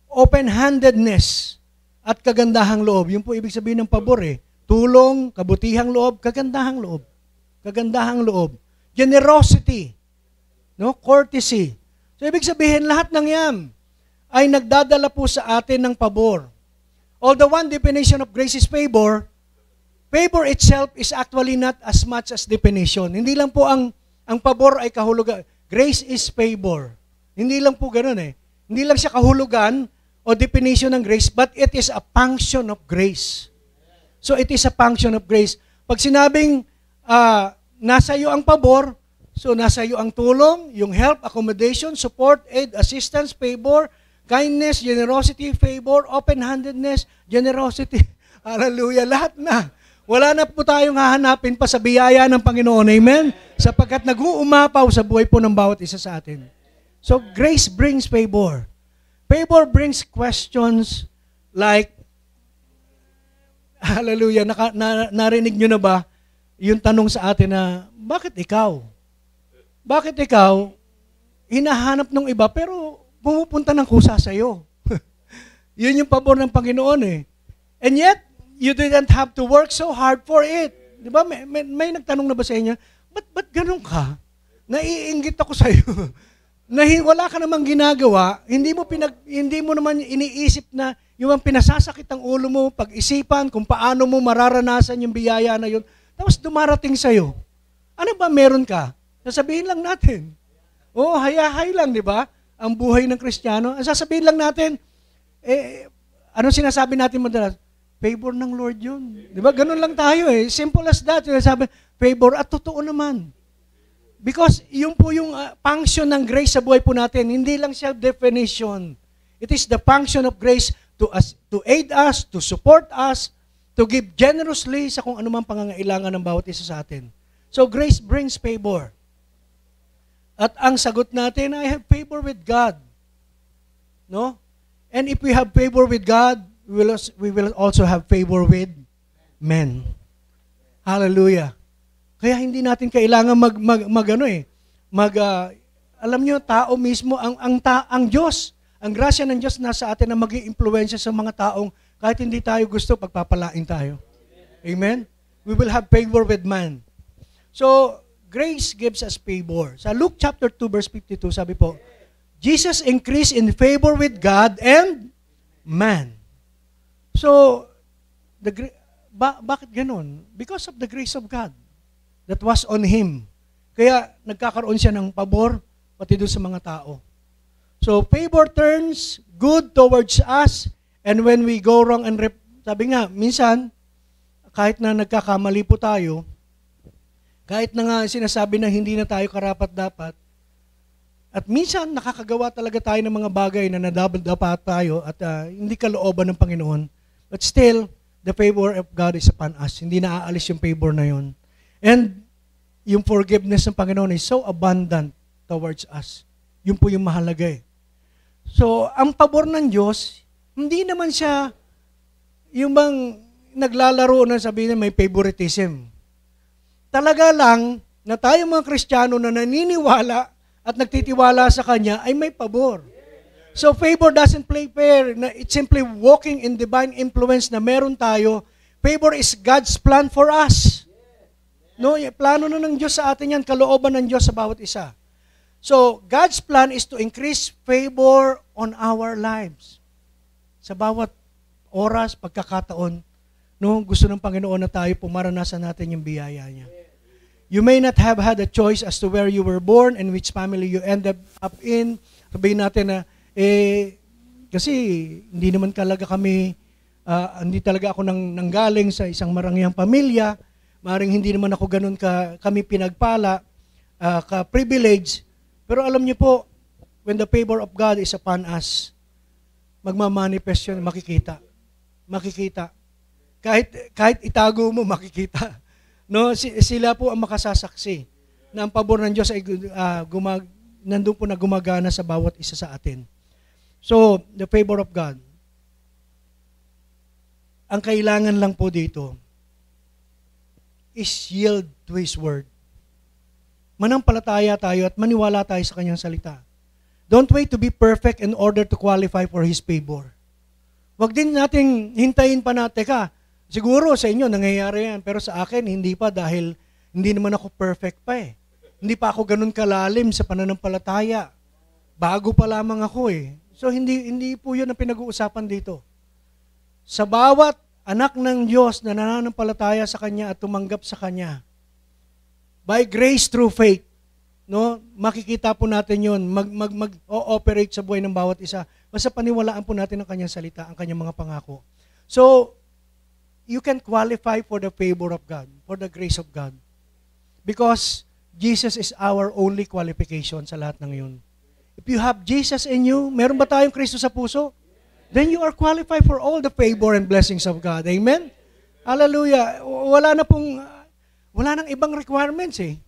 open-handedness, at kagandahang loob. Yun po ibig sabihin ng pabor eh. Tulong, kabutihang loob, kagandahang loob. Kagandahang loob. Generosity, no? Courtesy. So ibig sabihin lahat ng yan ay nagdadala po sa atin ng pabor. Although one definition of grace is favor, favor itself is actually not as much as definition. Hindi lang po ang pabor ay kahulugan. Grace is favor. Hindi lang po ganoon eh. Hindi lang siya kahulugan, o definition ng grace, but it is a function of grace. So it is a function of grace. Pag sinabing nasa iyo ang pabor, so nasa iyo ang tulong, yung help, accommodation, support, aid, assistance, favor, kindness, generosity, favor, open-handedness, generosity. Hallelujah, lahat na. Wala na po tayong hahanapin pa sa biyaya ng Panginoon. Amen? Sapagkat nag-uumapaw sa buhay po ng bawat isa sa atin. So, grace brings favor. Favor brings questions like, hallelujah, narinig nyo na ba yung tanong sa atin na, bakit ikaw? Bakit ikaw, hinahanap ng iba, pero pumupunta ng kusa sa'yo? Yun yung pabor ng Panginoon eh. And yet, you didn't have to work so hard for it. Di ba? May nagtanong na ba sa inyo, ba't ganun ka? Naiinggit ako sa'yo. Wala ka namang ginagawa, hindi mo naman iniisip na yung pinasasakit ang ulo mo, pag-isipan kung paano mo mararanasan yung biyaya na yun. Tapos dumarating sa'yo. Ano ba meron ka? Sasabihin lang natin. Hayahay lang, di ba? Ang buhay ng Kristiyano. Ang sasabihin lang natin, ano sinasabi natin madalas? Favor ng Lord yun. Di ba? Ganun lang tayo eh. Simple as that. Sinasabi, favor at totoo naman. Because yun po yung function ng grace sa buhay po natin. Hindi lang siya definition. It is the function of grace to aid us, to support us, to give generously sa kung anumang pangangailangan ng bawat isa sa atin. So grace brings favor. At ang sagot natin, I have favor with God. No? And if we have favor with God, we will also have favor with men. Hallelujah. Kaya hindi natin kailangan alam nyo, tao mismo, ang Diyos, ang grasya ng Diyos nasa atin na mag-i-impluwensya sa mga taong kahit hindi tayo gusto, pagpapalain tayo. Amen? We will have favor with man. So, grace gives us favor. Sa Luke chapter 2, verse 52, sabi po, Jesus increased in favor with God and man. So, bakit ganun? Because of the grace of God that was on Him. Kaya nagkakaroon siya ng pabor pati doon sa mga tao. So, favor turns good towards us, and when we go wrong and sabi nga, minsan, kahit na nagkakamali po tayo, kahit na nga sinasabi na hindi na tayo karapat-dapat, at minsan nakakagawa talaga tayo ng mga bagay na nadabal-dapat tayo at hindi kalooban ng Panginoon, but still, the favor of God is upon us. Hindi na aalis yung favor na yun. And yung forgiveness ng Panginoon is so abundant towards us. Yun po yung mahalaga eh. So, ang pabor ng Diyos, hindi naman siya yung bang naglalaro na sabihin na may favoritism. Talaga lang na tayo mga Kristiyano na naniniwala at nagtitiwala sa Kanya ay may pabor. So favor doesn't play fair. It's simply walking in divine influence na meron tayo. Favor is God's plan for us. No, plano na ng Diyos sa atin yan, kalooban ng Diyos sa bawat isa. So God's plan is to increase favor on our lives. Sa bawat oras, pagkakataon, no, gusto ng Panginoon na tayo pumaranasan natin yung biyaya niya. You may not have had a choice as to where you were born and which family you ended up in. Sabihin natin na, kasi hindi naman talaga kami, hindi talaga ako nanggaling sa isang marangyang pamilya. Maring hindi naman ako ganun kami pinagpala, ka-privilege. Pero alam niyo po, when the favor of God is upon us, magmamanifest yun, makikita. Makikita. Kahit itago mo, makikita. No, sila po ang makasasaksi na ang pabor ng Diyos ay nandun po na gumagana sa bawat isa sa atin. So, the favor of God. Ang kailangan lang po dito is yield to His Word. Manampalataya tayo at maniwala tayo sa Kanyang salita. Don't wait to be perfect in order to qualify for His favor. Huwag din nating hintayin pa natin ka. Siguro sa inyo nangyayari yan, pero sa akin hindi pa dahil hindi naman ako perfect pa eh. Hindi pa ako ganun kalalim sa pananampalataya. Bago pa lamang ako eh. So hindi po yun ang pinag-uusapan dito. Sa bawat anak ng Diyos na nananampalataya sa Kanya at tumanggap sa Kanya, by grace through faith, no, makikita po natin yun, mag-ooperate sa buhay ng bawat isa. Basta paniwalaan po natin ang kanyang salita, ang kanyang mga pangako. So, you can qualify for the favor of God, for the grace of God. Because Jesus is our only qualification sa lahat ng yun. If you have Jesus in you, meron ba tayong Kristo sa puso? Then you are qualified for all the favor and blessings of God. Amen? Hallelujah. Wala nang ibang requirements eh.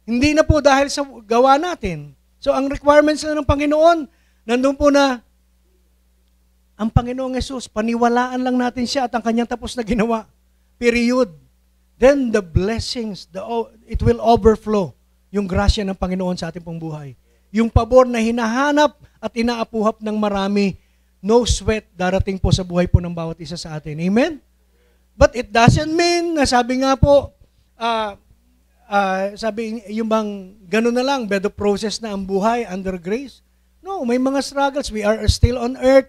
Hindi na po dahil sa gawa natin. So ang requirements na ng Panginoon, nandun po na ang Panginoong Yesus, paniwalaan lang natin siya at ang kanyang tapos na ginawa. Period. Then the blessings, it will overflow yung grasya ng Panginoon sa ating pong buhay. Yung pabor na hinahanap at inaapuhap ng marami, no sweat darating po sa buhay po ng bawat isa sa atin. Amen? But it doesn't mean na sabi nga po, sabi yung bang gano'n na lang, bedo process na ang buhay under grace. No, may mga struggles. We are still on earth.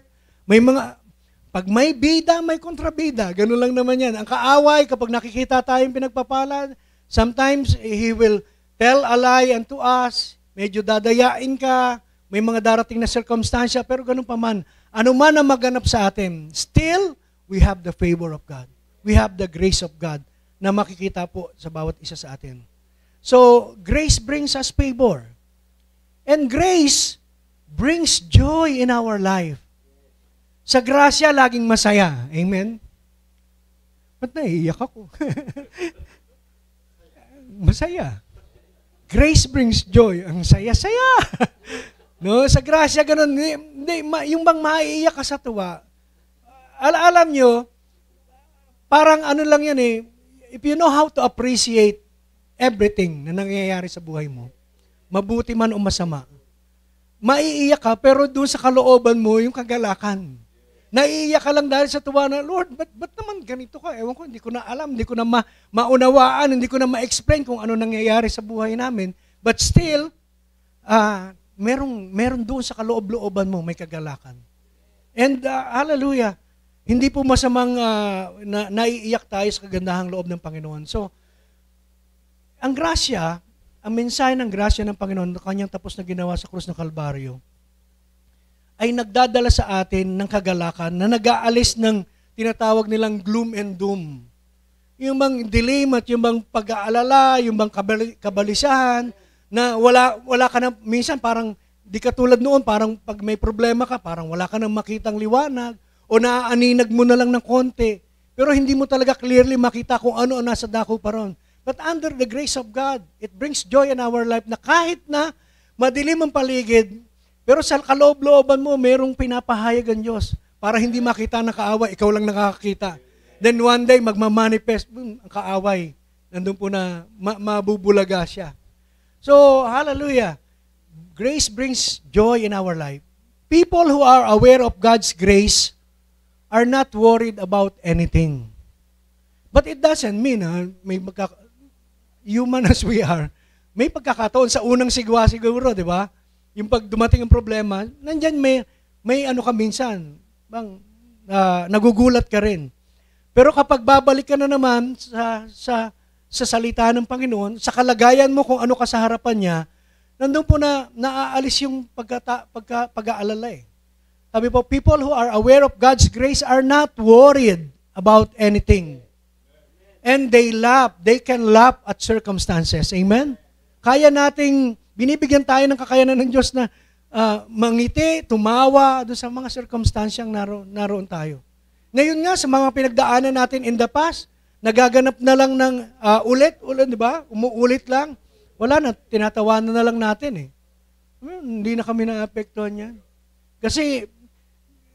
Pag may bida, may kontrabida. Gano'n lang naman yan. Ang kaaway, kapag nakikita tayong pinagpapalad, sometimes he will tell a lie unto us, medyo dadayain ka, may mga darating na circumstansya, pero gano'n pa man, ano man ang maganap sa atin, still, we have the favor of God. We have the grace of God na makikita po sa bawat isa sa atin. So, grace brings us favor. And grace brings joy in our life. Sa grasya, laging masaya. Amen? Ba't naiiyak ako? Masaya. Grace brings joy. Ang saya-saya. No, sa grasya, ganun. Yung bang maiiyak ka sa tuwa, alam nyo, parang ano lang yan eh, if you know how to appreciate everything na nangyayari sa buhay mo, mabuti man o masama, maiiyak ka, pero doon sa kalooban mo, yung kagalakan. Naiiyak ka lang dahil sa tuwa na, Lord, ba't naman ganito ka? Ewan ko, hindi ko na alam, hindi ko na maunawaan, hindi ko na ma-explain kung ano nangyayari sa buhay namin. But still, meron doon sa kaloob-looban mo, may kagalakan. And hallelujah, hindi po masamang naiiyak tayo sa kagandahang loob ng Panginoon. So, ang grasya, ang mensahe ng grasya ng Panginoon na kanyang tapos na ginawa sa krus ng Kalbaryo, ay nagdadala sa atin ng kagalakan na nag-aalis ng tinatawag nilang gloom and doom. Yung bang dilim at yung bang pag-aalala, yung bang kabalisahan, na wala ka na, minsan parang di katulad noon, parang pag may problema ka, parang wala ka nang makitang liwanag, o naaaninag mo na lang ng konti, pero hindi mo talaga clearly makita kung ano ang nasa dako pa ron. But under the grace of God, it brings joy in our life na kahit na madilim ang paligid, pero sa kaloob-looban mo, merong pinapahayag ang Diyos para hindi makita ng kaaway, ikaw lang nakakakita. Then one day, magmamanifest, ang kaaway, nandun po na mabubulaga siya. So, hallelujah. Grace brings joy in our life. People who are aware of God's grace are not worried about anything. But it doesn't mean, human as we are, may pagkakataon sa unang sigwa siguro, di ba? Yung pag dumating ang problema, nandyan may ano ka minsan, nagugulat ka rin. Pero kapag babalik ka na naman sa salita ng Panginoon, sa kalagayan mo kung ano ka sa harapan niya, nandun po na naaalis yung pag-aalala eh. Sabi po, people who are aware of God's grace are not worried about anything. And they can laugh at circumstances. Amen? Kaya nating, binibigyan tayo ng kakayanan ng Diyos na mangiti, tumawa doon sa mga circumstansyang naroon tayo. Ngayon nga, sa mga pinagdaanan natin in the past, nagaganap na lang ng ulit, di ba? Umuulit lang. Wala na, tinatawanan na lang natin eh. Hindi na kami naapektuhan yan. Kasi,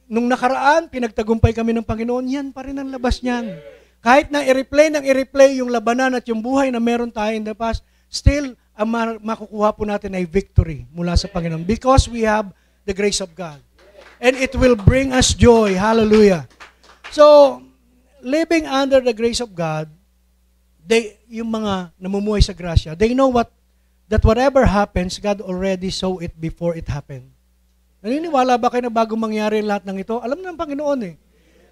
nung nakaraan, pinagtagumpay kami ng Panginoon, yan pa rin ang labas niyan. Kahit na i-replay yung labanan at yung buhay na meron tayo in the past, still, ang makukuha po natin ay victory mula sa Panginoon because we have the grace of God. And it will bring us joy. Hallelujah. So, living under the grace of God, yung mga namumuhay sa grasya, they know that whatever happens, God already saw it before it happened. Naniniwala ba kayo na bago mangyari lahat ng ito? Alam ng Panginoon eh.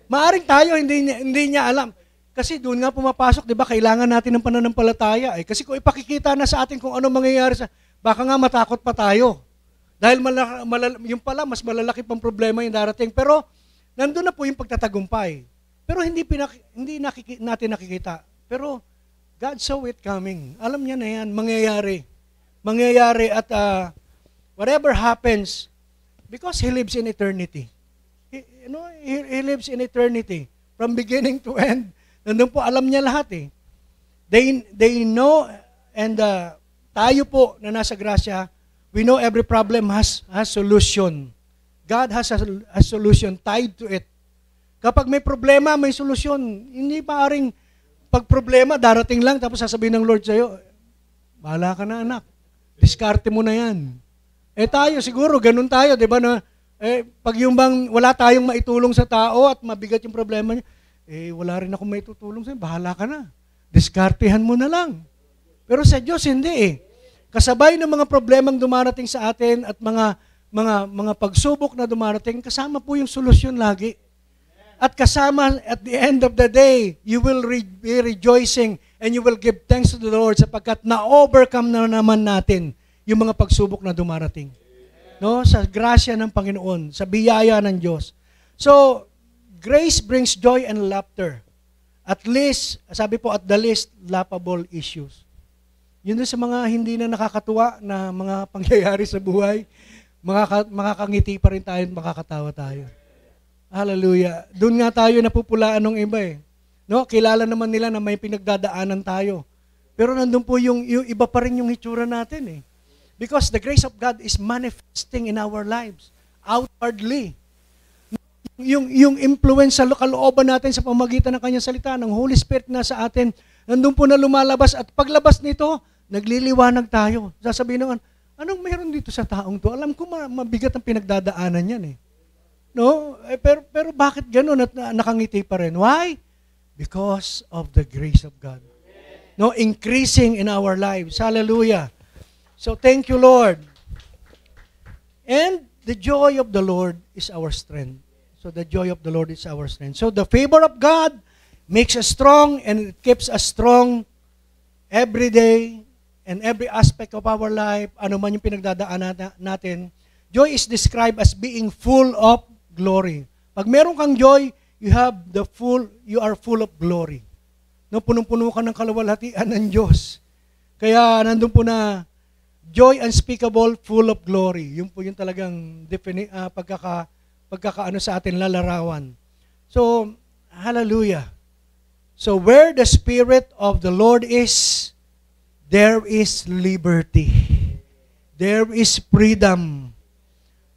Maaring tayo, hindi niya alam. Kasi doon nga pumapasok, di ba, kailangan natin ng pananampalataya. Kasi kung ipakikita na sa atin kung ano mangyayari Baka nga matakot pa tayo. Dahil yung pala, mas malalaki pang problema yung darating. Pero, nandun na po yung pagtatagumpay. Pero hindi natin nakikita. Pero, God saw it coming. Alam niya na yan, mangyayari. Mangyayari at whatever happens, because He lives in eternity. He lives in eternity. From beginning to end. Nandun po, alam niya lahat eh. They know, and tayo po na nasa grasya, we know every problem has solution. God has a solution tied to it. Kapag may problema, may solusyon. Hindi maaaring pag problema, darating lang, tapos sasabihin ng Lord sa'yo, bahala ka na anak, diskarte mo na yan. Tayo siguro, ganun tayo, di ba na, pag yung bang wala tayong maitulong sa tao at mabigat yung problema niya, wala rin akong maitutulong sa'yo, bahala ka na. Diskartehan mo na lang. Pero sa Diyos, hindi eh. Kasabay ng mga problemang dumarating sa atin at mga pagsubok na dumarating, kasama po yung solusyon lagi. At kasama, at the end of the day, you will be rejoicing and you will give thanks to the Lord sapagkat na-overcome na naman natin yung mga pagsubok na dumarating. No? Sa grasya ng Panginoon, sa biyaya ng Diyos. So, grace brings joy and laughter. At least, sabi po, at the least, laughable issues. Yun din sa mga hindi na nakakatuwa na mga pangyayari sa buhay, makakangiti pa rin tayo at makakatawa tayo. Hallelujah. Doon nga tayo napupulaan ng iba eh. No? Kilala naman nila na may pinagdadaanan tayo. Pero nandun po yung iba pa rin yung hitsura natin eh. Because the grace of God is manifesting in our lives, outwardly. Yung influence sa kalooban natin sa pamagitan ng Kanyang salita, ng Holy Spirit na sa atin, nandun po na lumalabas at paglabas nito, nagliliwanag tayo. Sasabihin naman, anong meron dito sa taong to? Alam ko mabigat ang pinagdadaanan yan eh. No? Pero bakit ganun at nakangiti pa rin? Why? Because of the grace of God. No, increasing in our lives. Hallelujah. So thank you, Lord. And the joy of the Lord is our strength. So the joy of the Lord is our strength. So the favor of God makes us strong and it keeps us strong every day and every aspect of our life. Ano man yung pinagdadaanan natin. Joy is described as being full of glory. Pag meron kang joy, you are full of glory. No, punong-puno ka ng kaluwalhatian ng Diyos. Kaya nandun po na joy unspeakable, full of glory. Yun po yung talagang pagkakaano sa atin lalarawan. So, hallelujah. So, where the Spirit of the Lord is, there is liberty. There is freedom.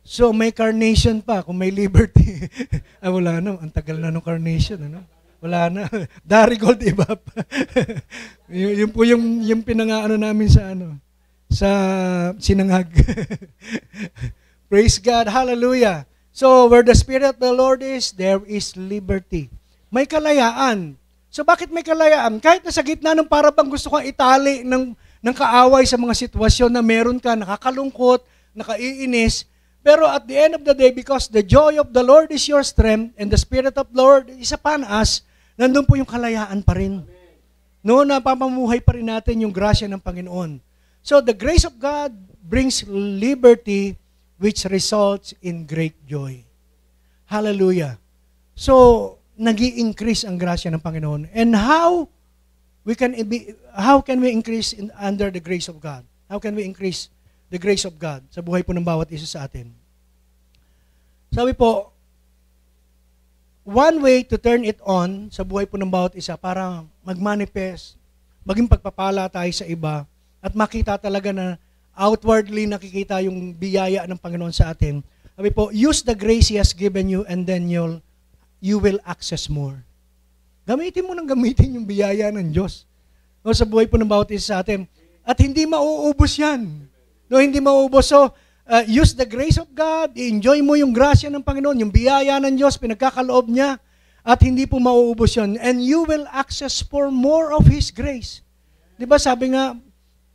So, may carnation pa kung may liberty. Wala na. Ang tagal na ng carnation. Ano? Wala na. Darigold iba pa. Yun po yung pinangaano namin sa sinangag. Praise God. Hallelujah. So, where the Spirit of the Lord is, there is liberty. May kalayaan. So, bakit may kalayaan? Kahit nasa gitna ng para bang gusto kang itali ng kaaway sa mga sitwasyon na meron ka, nakakalungkot, nakaiinis, pero at the end of the day, because the joy of the Lord is your strength and the Spirit of the Lord is upon us, nandun po yung kalayaan pa rin. No, napamamuhay pa rin natin yung grasya ng Panginoon. So, the grace of God brings liberty which results in great joy. Hallelujah. So, nag-i-increase ang grasya ng Panginoon. And how can we increase under the grace of God? How can we increase the grace of God sa buhay po ng bawat isa sa atin? Sabi po, one way to turn it on sa buhay po ng bawat isa para mag-manifest, maging pagpapala tayo sa iba, at makita talaga na outwardly nakikita yung biyaya ng Panginoon sa atin. Sabi po, use the grace He has given you and then you will access more. Gamitin mo nang gamitin yung biyaya ng Diyos sa buhay po ng bawat isa sa atin. At hindi mauubos yan. No, hindi mauubos. So, use the grace of God, enjoy mo yung grasya ng Panginoon, yung biyaya ng Diyos, pinagkakaloob niya, at hindi po mauubos yun. And you will access for more of His grace. Di ba sabi nga,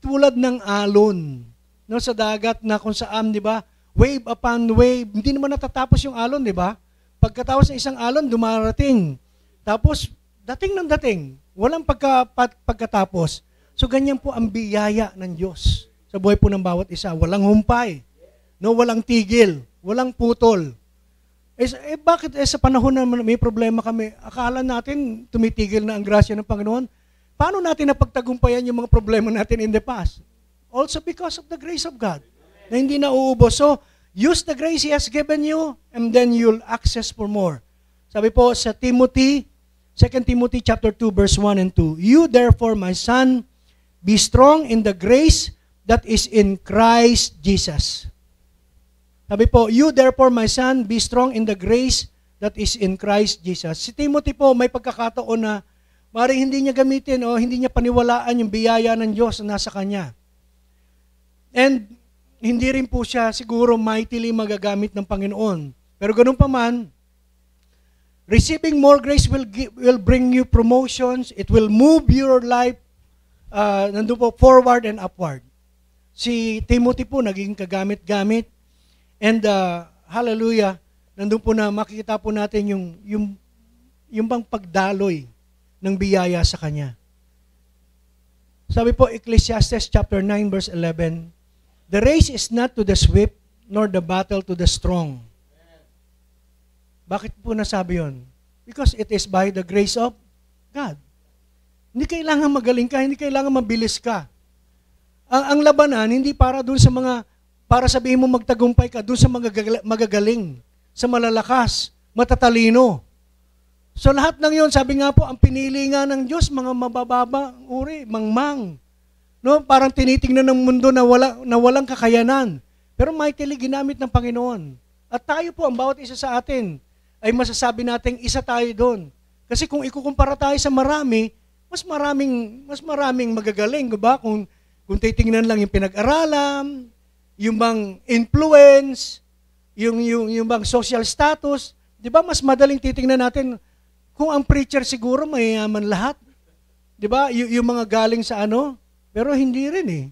tulad ng alon, no, sa dagat na kung saan, di ba, wave upon wave, hindi naman natatapos yung alon, di ba? Pagkatapos ng isang alon, dumarating. Tapos, dating ng dating. Walang pagkatapos. So, ganyan po ang biyaya ng Diyos sa buhay po ng bawat isa. Walang humpay. No, walang tigil. Walang putol. Bakit sa panahon na may problema kami, akala natin tumitigil na ang grasya ng Panginoon? Paano natin napagtagumpayan yung mga problema natin in the past? Also because of the grace of God, na hindi na uubos. So, use the grace He has given you, and then you'll access for more. Sabi po sa Timothy, 2 Timothy chapter 2, verse 1 and 2, You therefore, my son, be strong in the grace that is in Christ Jesus. Sabi po, You therefore, my son, be strong in the grace that is in Christ Jesus. Si Timothy po, may pagkakataon na maaaring hindi niya gamitin o hindi niya paniwalaan yung biyaya ng Diyos na nasa kanya. And hindi rin po siya siguro mightily magagamit ng Panginoon. Pero ganun pa man, receiving more grace will bring you promotions. It will move your life nandun po, forward and upward. Si Timothy po, naging kagamit-gamit. And hallelujah, nandun po na makikita po natin yung bang pagdaloy ng biyaya sa kanya. Sabi po, Ecclesiastes chapter 9, verse 11, The race is not to the swift, nor the battle to the strong. Bakit po nasabi yun? Because it is by the grace of God. Hindi kailangan magaling ka, hindi kailangan mabilis ka. Ang labanan, hindi para dun sa mga, para sabihin mo magtagumpay ka, dun sa mga magagaling, sa malalakas, matatalino. So lahat ng yun, sabi nga po, ang pinili nga ng Diyos, mga mabababa, uri, mangmang. No, parang tinitingnan ng mundo na walang kakayanan. Pero mightily ginamit ng Panginoon. At tayo po, ang bawat isa sa atin, ay masasabi nating isa tayo doon. Kasi kung ikukumpara tayo sa marami, mas maraming magagaling, diba? Kung titingnan lang yung pinag-aralan, yung bang influence, yung bang social status, di ba? Mas madaling titingnan natin kung ang preacher siguro mayayaman lahat. Di ba? Yung mga galing sa ano, pero hindi rin eh.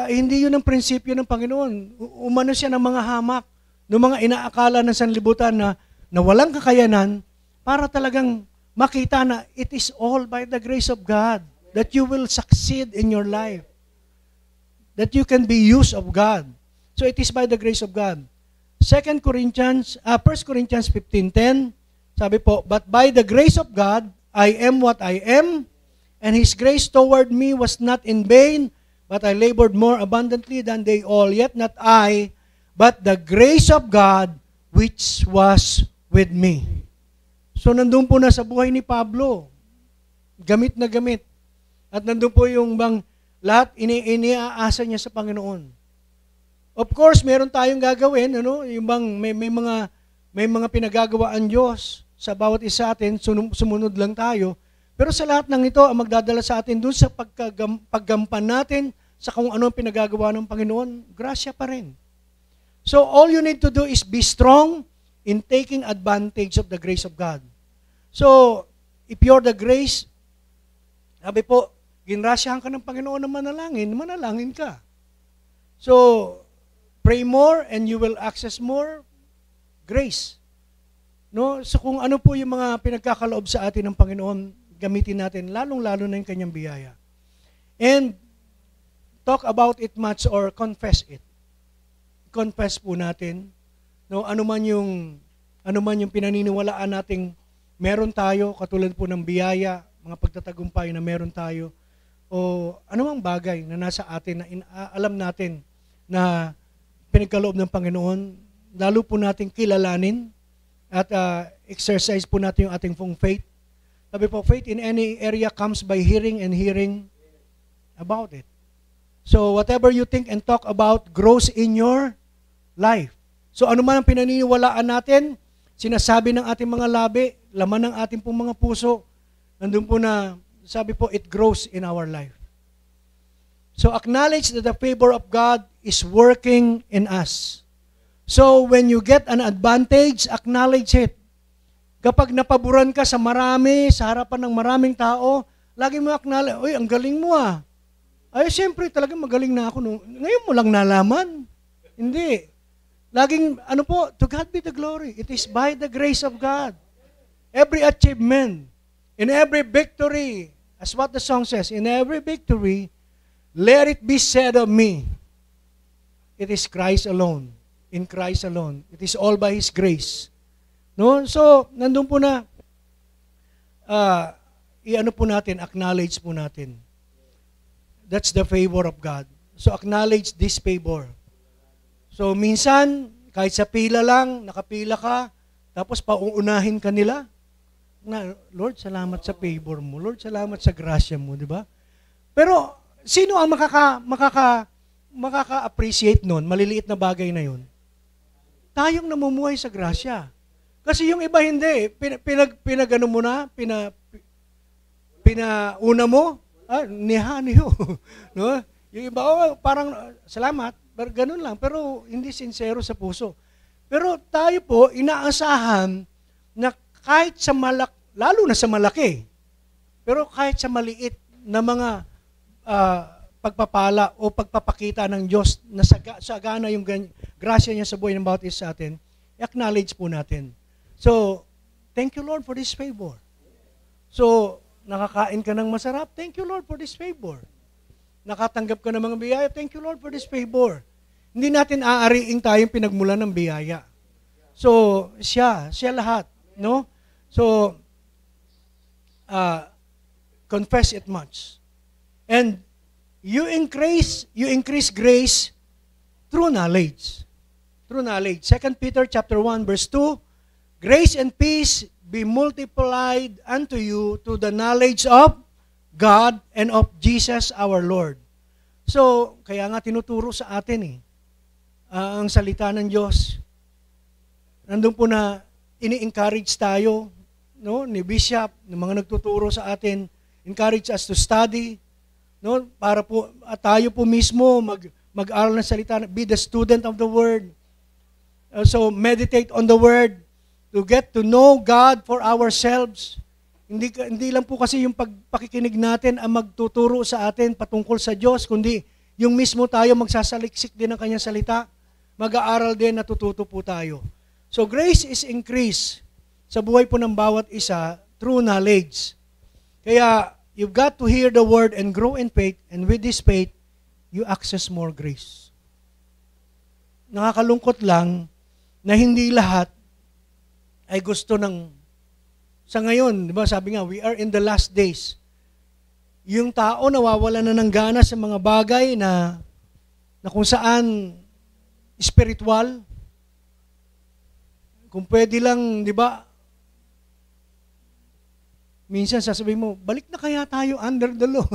Hindi yun ang prinsipyo ng Panginoon. Umano siya ng mga hamak, ng mga inaakala ng sanlibutan na walang kakayanan para talagang makita na it is all by the grace of God that you will succeed in your life. That you can be used of God. So it is by the grace of God. 1 Corinthians 15:10, sabi po, But by the grace of God, I am what I am, and His grace toward me was not in vain, but I labored more abundantly than they all. Yet not I, but the grace of God which was with me. So nandun po na sa buhay ni Pablo, gamit na gamit. At nandun po yung bang lahat iniaasa niya sa Panginoon. Of course, meron tayong gagawin, ano, yung bang may mga pinagagawa ang Diyos sa bawat isa atin, sumunod lang tayo. Pero sa lahat ng ito, ang magdadala sa atin dun sa paggampan natin sa kung ano ang pinagagawa ng Panginoon, grasya pa rin. So all you need to do is be strong in taking advantage of the grace of God. So, if you're the grace, sabi po, ginrasyahan ka ng Panginoon na manalangin ka. So, pray more and you will access more grace. No? So kung ano po yung mga pinagkakaloob sa atin ng Panginoon, gamitin natin, lalong-lalo na yung kanyang biyaya. And talk about it much or confess it. Confess po natin, no, ano man yung pinaniniwalaan nating meron tayo, katulad po ng biyaya, mga pagtatagumpay na meron tayo, o anumang bagay na nasa atin na alam natin na pinagkaloob ng Panginoon, lalo po natin kilalanin at exercise po natin yung ating pong faith. Sabi po, faith in any area comes by hearing and hearing about it. So whatever you think and talk about grows in your life. So ano man ang pinaniniwalaan natin, sinasabi ng ating mga labi, laman ng ating pong mga puso, nandun po na, sabi po, it grows in our life. So acknowledge that the favor of God is working in us. So when you get an advantage, acknowledge it. Kapag napaboran ka sa marami, sa harapan ng maraming tao, lagi mo acknowledge, "Uy, ang galing mo ah." Ay, siyempre, talagang magaling na ako. Ngayon mo lang nalaman. Hindi. Laging, to God be the glory. It is by the grace of God. Every achievement, in every victory, as what the song says, in every victory, Let it be said of me, it is Christ alone, in Christ alone. It is all by His grace. No? So, nandun po na, i-ano po natin, acknowledge po natin. That's the favor of God. So, acknowledge this favor. So, minsan, kahit sa pila lang, nakapila ka, tapos pauunahin ka nila, na, Lord, salamat sa favor mo. Lord, salamat sa grasya mo, di ba? Pero, sino ang makaka-appreciate nun, maliliit na bagay na yun? Tayong namumuhay sa grasya. Kasi yung iba hindi, pinagano mo na, pinauna mo, niho. No? Yung iba, parang salamat, pero ganun lang, pero hindi sincero sa puso. Pero tayo po, inaasahan na kahit sa lalo na sa malaki, pero kahit sa maliit na mga pagpapala o pagpapakita ng Diyos na sagana yung grasya niya sa buhay ng bawat isa sa atin, acknowledge po natin. So, thank you Lord for this favor. So, nakakain ka ng masarap, thank you Lord for this favor. Nakatanggap ka ng mga biyaya, thank you Lord for this favor. Hindi natin aariing tayong pinagmulan ng biyaya. So, siya lahat, no? So, confess it much. And you increase grace through knowledge. Through knowledge. 2 Peter chapter 1 verse 2, grace and peace be multiplied unto you to the knowledge of God and of Jesus our Lord. So, kaya nga tinuturo sa atin ang salita ng Diyos. Nandun po na ini-encourage tayo, no, ni Bishop, ng mga nagtuturo sa atin, encourage us to study, no, para po tayo po mismo mag-aral ng salita, be the student of the Word. So, meditate on the Word, to get to know God for ourselves. Hindi lang po kasi yung pagpakikinig natin ang magtuturo sa atin patungkol sa Diyos, kundi yung mismo tayo magsasaliksik din ng Kanyang salita, mag-aaral din, natututo po tayo. So grace is increased sa buhay po ng bawat isa through knowledge. Kaya you've got to hear the Word and grow in faith, and with this faith, you access more grace. Nakakalungkot lang na hindi lahat ay gusto sa ngayon, di ba, sabi nga, we are in the last days. Yung tao nawawala na ng gana sa mga bagay na kung saan spiritual. Kung pwede lang, di ba, minsan sasabihin mo, balik na kaya tayo under the law.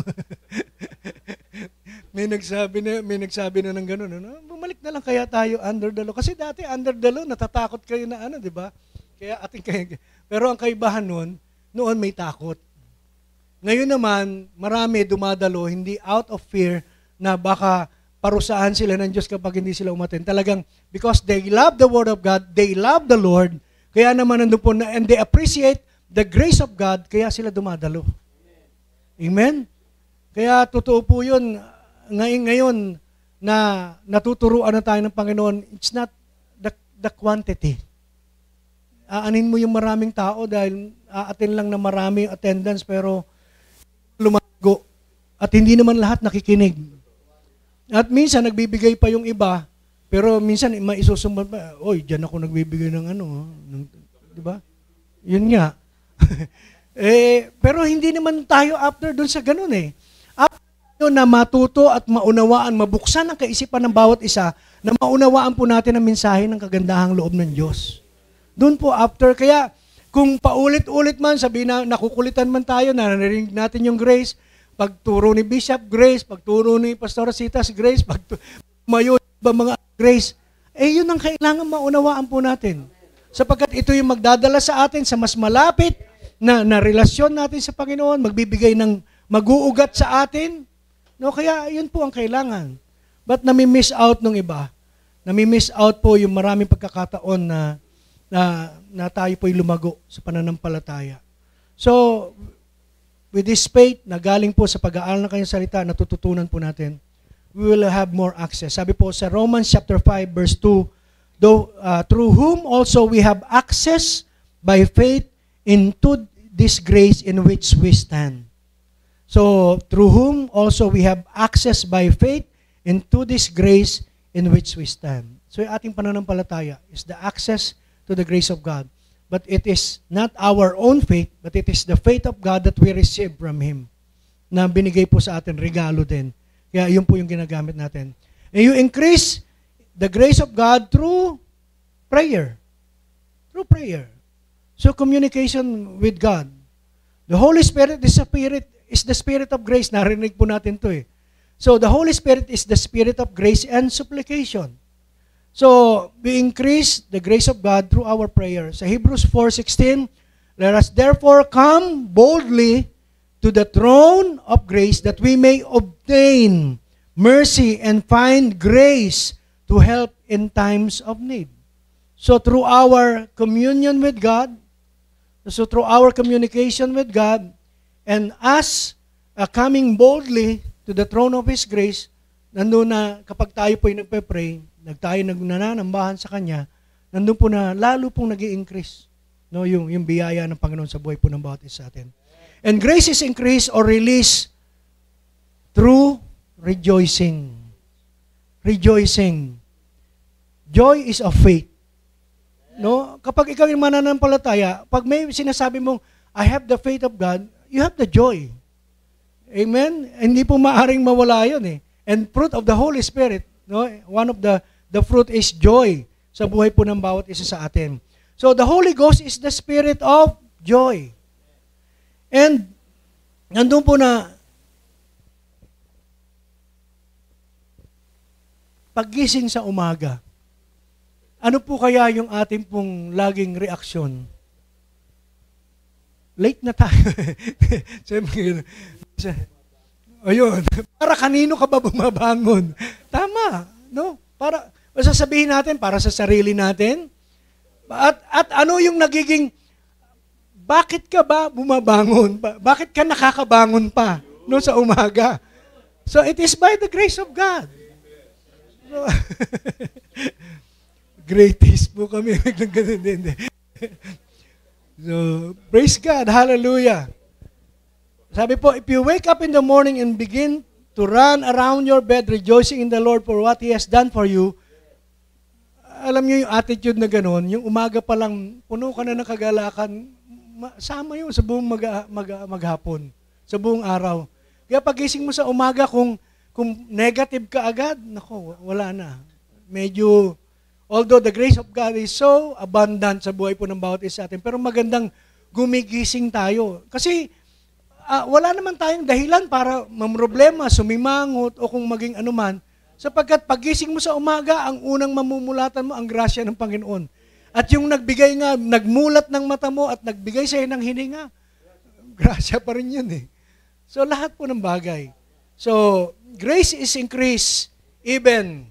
may nagsabi na ng gano'n, bumalik na lang kaya tayo under the law. Kasi dati under the law, natatakot kayo na di ba? Pero ang kaibahan noon may takot. Ngayon naman, marami dumadalo, hindi out of fear na baka parusahan sila ng Diyos kapag hindi sila umaten. Talagang, because they love the Word of God, they love the Lord, kaya naman nandun po na, and they appreciate the grace of God, kaya sila dumadalo. Amen? Kaya totoo po yun, ngayon na natuturuan na tayo ng Panginoon, it's not the quantity. Aanin mo yung maraming tao dahil aatin lang na maraming attendance pero lumago. At hindi naman lahat nakikinig. At minsan nagbibigay pa yung iba, pero minsan maisusumbat pa, oy, diyan ako nagbibigay ng di ba? Yun nga. Pero hindi naman tayo after dun sa ganun After na matuto at maunawaan, mabuksan ang kaisipan ng bawat isa, na maunawaan po natin ang mensahe ng kagandahang loob ng Diyos. Doon po after, kaya kung paulit-ulit man, sabihin na nakukulitan man tayo, narinig natin yung grace, pagturo ni Bishop, grace, pagturo ni Pastor Citas, grace, mayo ba mga grace, yun ang kailangan maunawaan po natin. Sapagkat ito yung magdadala sa atin sa mas malapit na relasyon natin sa Panginoon, magbibigay ng mag-uugat sa atin. No, kaya yun po ang kailangan. But nami-miss out ng iba. Nami-miss out po yung maraming pagkakataon na tayo po'y lumago sa pananampalataya. So, with this faith na galing po sa pag-aaral ng Kanyang salita, natututunan po natin, we will have more access. Sabi po sa Romans chapter 5 verse 2, through whom also we have access by faith into this grace in which we stand. So, through whom also we have access by faith into this grace in which we stand. So, yung ating pananampalataya is the access to the grace of God. But it is not our own faith, but it is the faith of God that we receive from Him, na binigay po sa atin, regalo din. Kaya yun po yung ginagamit natin. And you increase the grace of God through prayer. Through prayer. So, communication with God. The Holy Spirit is the Spirit of grace. Narinig po natin to eh. So, the Holy Spirit is the Spirit of grace and supplication. So, we increase the grace of God through our prayer. Sa Hebrews 4:16, let us therefore come boldly to the throne of grace that we may obtain mercy and find grace to help in times of need. So, through our communion with God, so through our communication with God, and us coming boldly to the throne of His grace, nandun na kapag tayo po ay nagpe-pray, tayo nananambahan sa Kanya, nandun po na lalo pong nag-i-increase, no, yung biyaya ng Panginoon sa buhay po ng bawat isa sa atin. And grace is increased or released through rejoicing. Rejoicing. Joy is of faith. No? Kapag ikaw yung mananampalataya, pag may sinasabi mong, I have the faith of God, you have the joy. Amen? Hindi po maaaring mawala yun eh. And fruit of the Holy Spirit, no? One of the fruit is joy sa buhay po ng bawat isa sa atin. So the Holy Ghost is the Spirit of joy. And nandun po na paggising sa umaga, ano po kaya yung ating pong laging reaksyon? Late na tayo. Ayun, para kanino ka ba bumabangon? Tama, no? Para sasabihin natin para sa sarili natin. At ano yung nagiging bakit ka ba bumabangon? Bakit ka nakakabangon pa no sa umaga? So it is by the grace of God. So, greatest po kami. So, praise God. Hallelujah. Sabi po, if you wake up in the morning and begin to run around your bed rejoicing in the Lord for what He has done for you, alam niyo yung attitude na gano'n, yung umaga pa lang, puno ka na ng kagalakan, sama yun sa buong maghapon, sa buong araw. Kaya pagising mo sa umaga, kung negative ka agad, nako, wala na. Medyo, although the grace of God is so abundant sa buhay po ng bawat isa atin, pero magandang gumigising tayo. Kasi, wala naman tayong dahilan para mamroblema, sumimangot, o kung maging anuman, sapagkat pagising mo sa umaga, ang unang mamumulatan mo ang grasya ng Panginoon. At yung nagbigay nga, nagmulat ng mata mo at nagbigay sa'yo ng hininga, grasya pa rin yun eh. So lahat po ng bagay. So, grace is increased even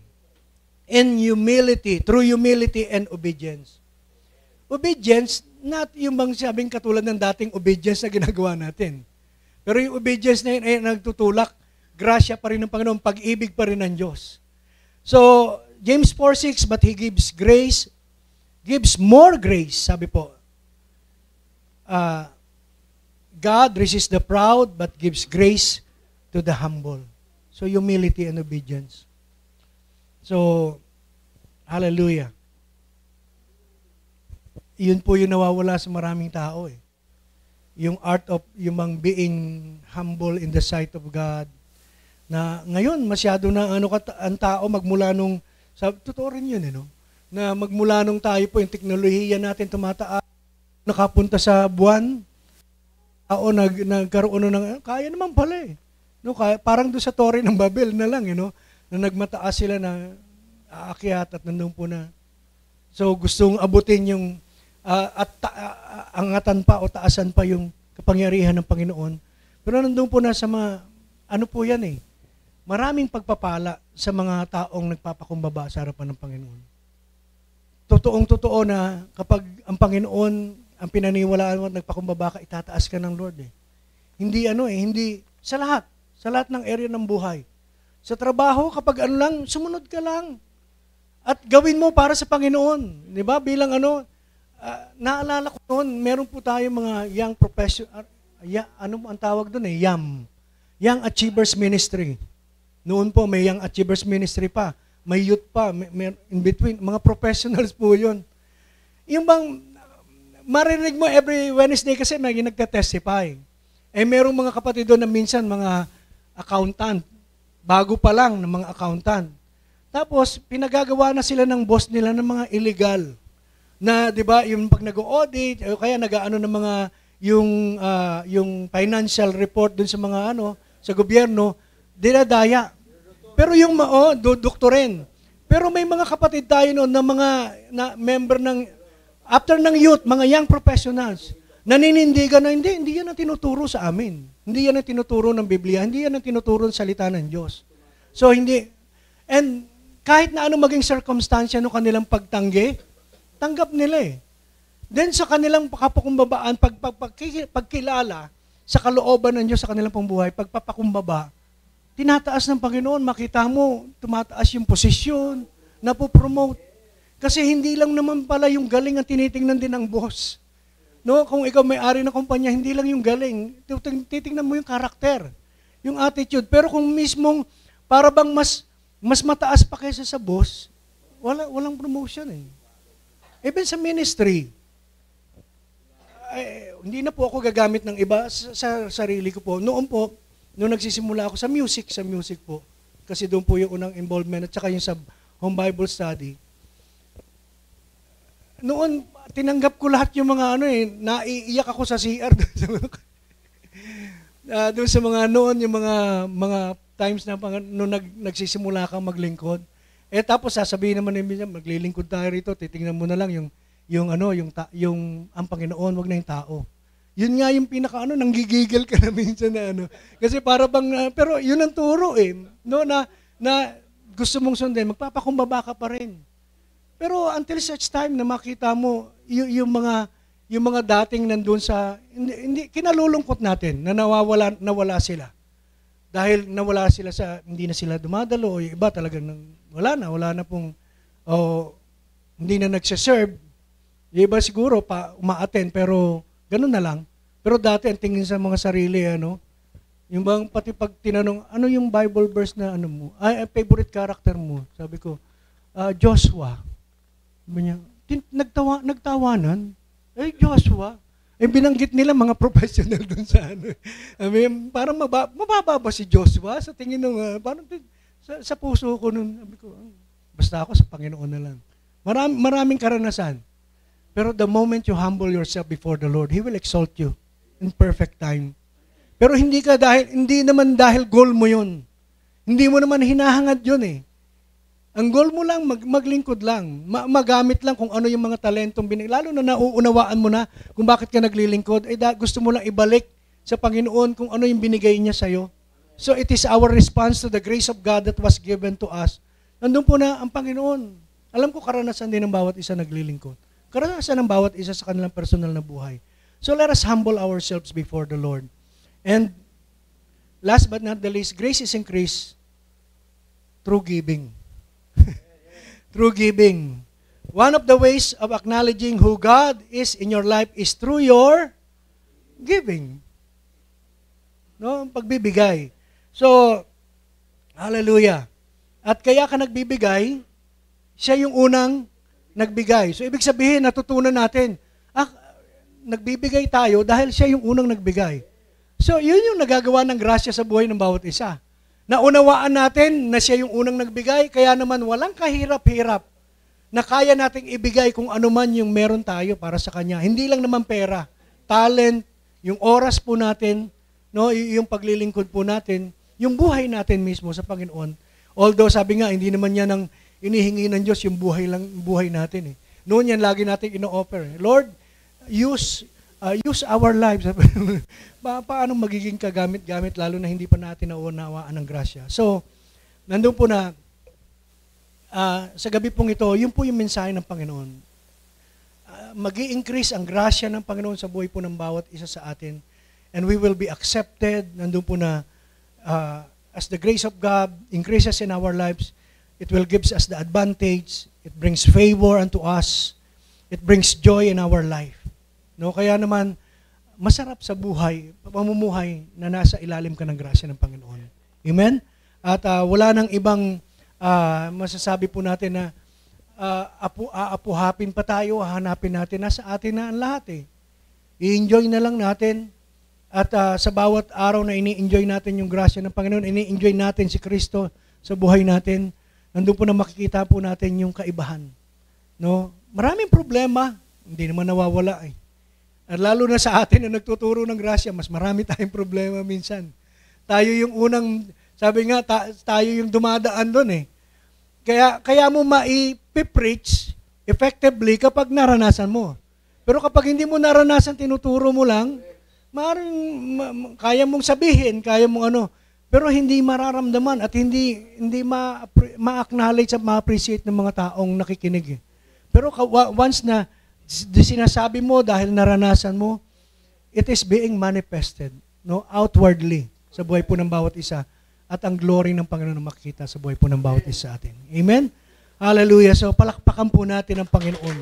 in humility, through humility and obedience. Obedience, not yung bang sabing katulad ng dating obedience na ginagawa natin. Pero yung obedience na yun ay nagtutulak, grasya pa rin ng Panginoon, pag-ibig pa rin ng Diyos. So, James 4:6, but He gives grace, gives more grace, sabi po. God resists the proud, but gives grace to the humble. So, humility and obedience. So, hallelujah. Yun po yung nawawala sa maraming tao eh. Yung art of yung being humble in the sight of God. Na ngayon, masyado na ang tao magmula nung, totoo rin yun eh, no? Na magmula nung tayo po, yung teknolohiya natin tumataas, nakapunta sa buwan, tao nagkaroon ng, kaya naman pala eh. No, parang doon sa Torre ng Babel na lang, you know, na nagmataas sila na aakyat at nandun po na. So gustong abutin yung angatan pa o taasan pa yung kapangyarihan ng Panginoon. Pero nandun po na sa ano po yan eh, maraming pagpapala sa mga taong nagpapakumbaba sa harapan ng Panginoon. Totoong-totoo na kapag ang Panginoon, ang pinaniwalaan mo at nagpakumbaba ka, itataas ka ng Lord eh. Hindi hindi sa lahat ng area ng buhay. Sa trabaho, kapag sumunod ka lang. At gawin mo para sa Panginoon. Di ba? Bilang naalala ko noon, meron po tayo mga young professional, ano ang tawag doon YAM. Young Achievers Ministry. Noon po, may Young Achievers Ministry pa. May youth pa, may in between. Mga professionals po yun. Yung bang, marinig mo every Wednesday kasi may nagka-testify. Merong mga kapatid doon na minsan mga accountant. Bago pa lang ng mga accountant. Tapos, pinagagawa na sila ng boss nila ng mga illegal. Na, di ba, yung pag nag-audit, o kaya nag-ano ng mga, yung financial report dun sa mga sa gobyerno, dinadaya. Pero yung doktorin. Pero may mga kapatid tayo noon na mga member ng, after ng youth, mga young professionals, naninindigan na hindi yan ang tinuturo sa amin. Hindi yan ang tinuturo ng Biblia, hindi yan ang tinuturo ng salita ng Diyos. So hindi, and kahit na ano maging circumstansya ng kanilang pagtanggi, tanggap nila eh. Then sa kanilang pagpapakumbabaan, pagkilala sa kalooban ng Diyos sa kanilang pambuhay, pagpapakumbaba, tinataas ng Panginoon, makita mo, tumataas yung posisyon, napopromote. Kasi hindi lang naman pala yung galing ang tinitingnan din ng boss. No, kung ikaw may-ari ng kumpanya, hindi lang yung galing, titingnan mo yung karakter, yung attitude. Pero kung mismong para bang mas mataas pa kaysa sa boss, walang promotion eh. Even sa ministry, hindi na po ako gagamit ng iba sa sarili ko po. Noon po, noong nagsisimula ako sa music po, kasi doon po yung unang involvement at saka yung sa home Bible study. Noon, tinanggap ko lahat yung mga naiiyak ako sa CR doon sa mga noon, yung mga times na noong nagsisimula kang maglingkod. Tapos sasabihin naman niya, maglilingkod tayo rito, titingnan mo na lang yung ang Panginoon, wag na yung tao. Yun nga yung nanggigigil ka na minsan na Kasi para bang, pero yun ang turo eh. No, na gusto mong sundin, magpapakumbaba ka pa rin. Pero until such time na makita mo yung mga dating nandun sa, hindi kinalulungkot natin na nawala sila. Dahil nawala sila hindi na sila dumadalo, o yung iba talagang wala na pong, hindi na nagsiserve. Yung iba siguro uma-attend, pero ganun na lang. Pero dati, ang tingin sa mga sarili, yung bang pati pag tinanong, ano yung Bible verse na mo? Favorite character mo? Sabi ko, Joshua. Sabi niya, nagtawanan? Joshua. Binanggit nila mga professional dun sa parang mababa ba si Joshua? Sa tingin nung, parang sa puso ko nun, sabi ko, basta ako sa Panginoon na lang. Maraming karanasan. Pero the moment you humble yourself before the Lord, He will exalt you in perfect time. Pero hindi naman dahil goal mo yun. Hindi mo naman hinahangad yun eh. Ang goal mo lang, maglingkod lang. Magamit lang kung ano yung mga talentong lalo na nauunawaan mo na kung bakit ka naglilingkod, gusto mo lang ibalik sa Panginoon kung ano yung binigay niya sa'yo. So it is our response to the grace of God that was given to us. Nandun po na ang Panginoon. Alam ko karanasan din ng bawat isa naglilingkod. Karanasan ng bawat isa sa kanilang personal na buhay. So let us humble ourselves before the Lord. And last but not the least, grace is increased through giving. Through giving. One of the ways of acknowledging who God is in your life is through your giving. No, pagbibigay. So, hallelujah. At kaya ka nagbibigay, siya yung unang nagbigay. So, ibig sabihin, natutunan natin, nagbibigay tayo dahil siya yung unang nagbigay. So, yun yung nagagawa ng grasya sa buhay ng bawat isa. Naunawaan natin na siya yung unang nagbigay, kaya naman walang kahirap-hirap na kaya nating ibigay kung ano man yung meron tayo para sa Kanya. Hindi lang naman pera, talent, yung oras po natin, no, yung paglilingkod po natin, yung buhay natin mismo sa Panginoon. Although sabi nga, hindi naman yan ang inihingi ng Diyos, yung buhay natin. Noon yan lagi natin ino-offer. Lord, use our lives. Paano magiging kagamit-gamit lalo na hindi pa natin naunawaan ng grasya. So, nandun po na, sa gabi pong ito, yun po yung mensahe ng Panginoon. Mag-i-increase ang grasya ng Panginoon sa buhay po ng bawat isa sa atin. And we will be accepted. Nandun po na, as the grace of God increases in our lives, it will give us the advantage. It brings favor unto us. It brings joy in our life. No, kaya naman, masarap sa buhay, pamumuhay na nasa ilalim ka ng grasya ng Panginoon. Amen? At wala nang ibang masasabi po natin na aapuhapin pa tayo, hahanapin natin, nasa atin na ang lahat eh. I-enjoy na lang natin at sa bawat araw na ini-enjoy natin yung grasya ng Panginoon, ini-enjoy natin si Kristo sa buhay natin, nandun po na makikita po natin yung kaibahan. No? Maraming problema, hindi naman nawawala eh. At lalo na sa atin na nagtuturo ng grasya, mas marami tayong problema minsan. Tayo yung unang, sabi nga, tayo yung dumadaan doon eh. Kaya mo mai-preach effectively kapag naranasan mo. Pero kapag hindi mo naranasan, tinuturo mo lang, kaya mong sabihin, kaya mong ano, pero hindi mararamdaman at hindi ma-acknowledge at ma-appreciate ng mga taong nakikinig. Pero once na sinasabi mo dahil naranasan mo, it is being manifested, no, outwardly sa buhay po ng bawat isa at ang glory ng Panginoon na makikita sa buhay po ng bawat isa sa atin. Amen? Hallelujah. So palakpakan po natin ang Panginoon.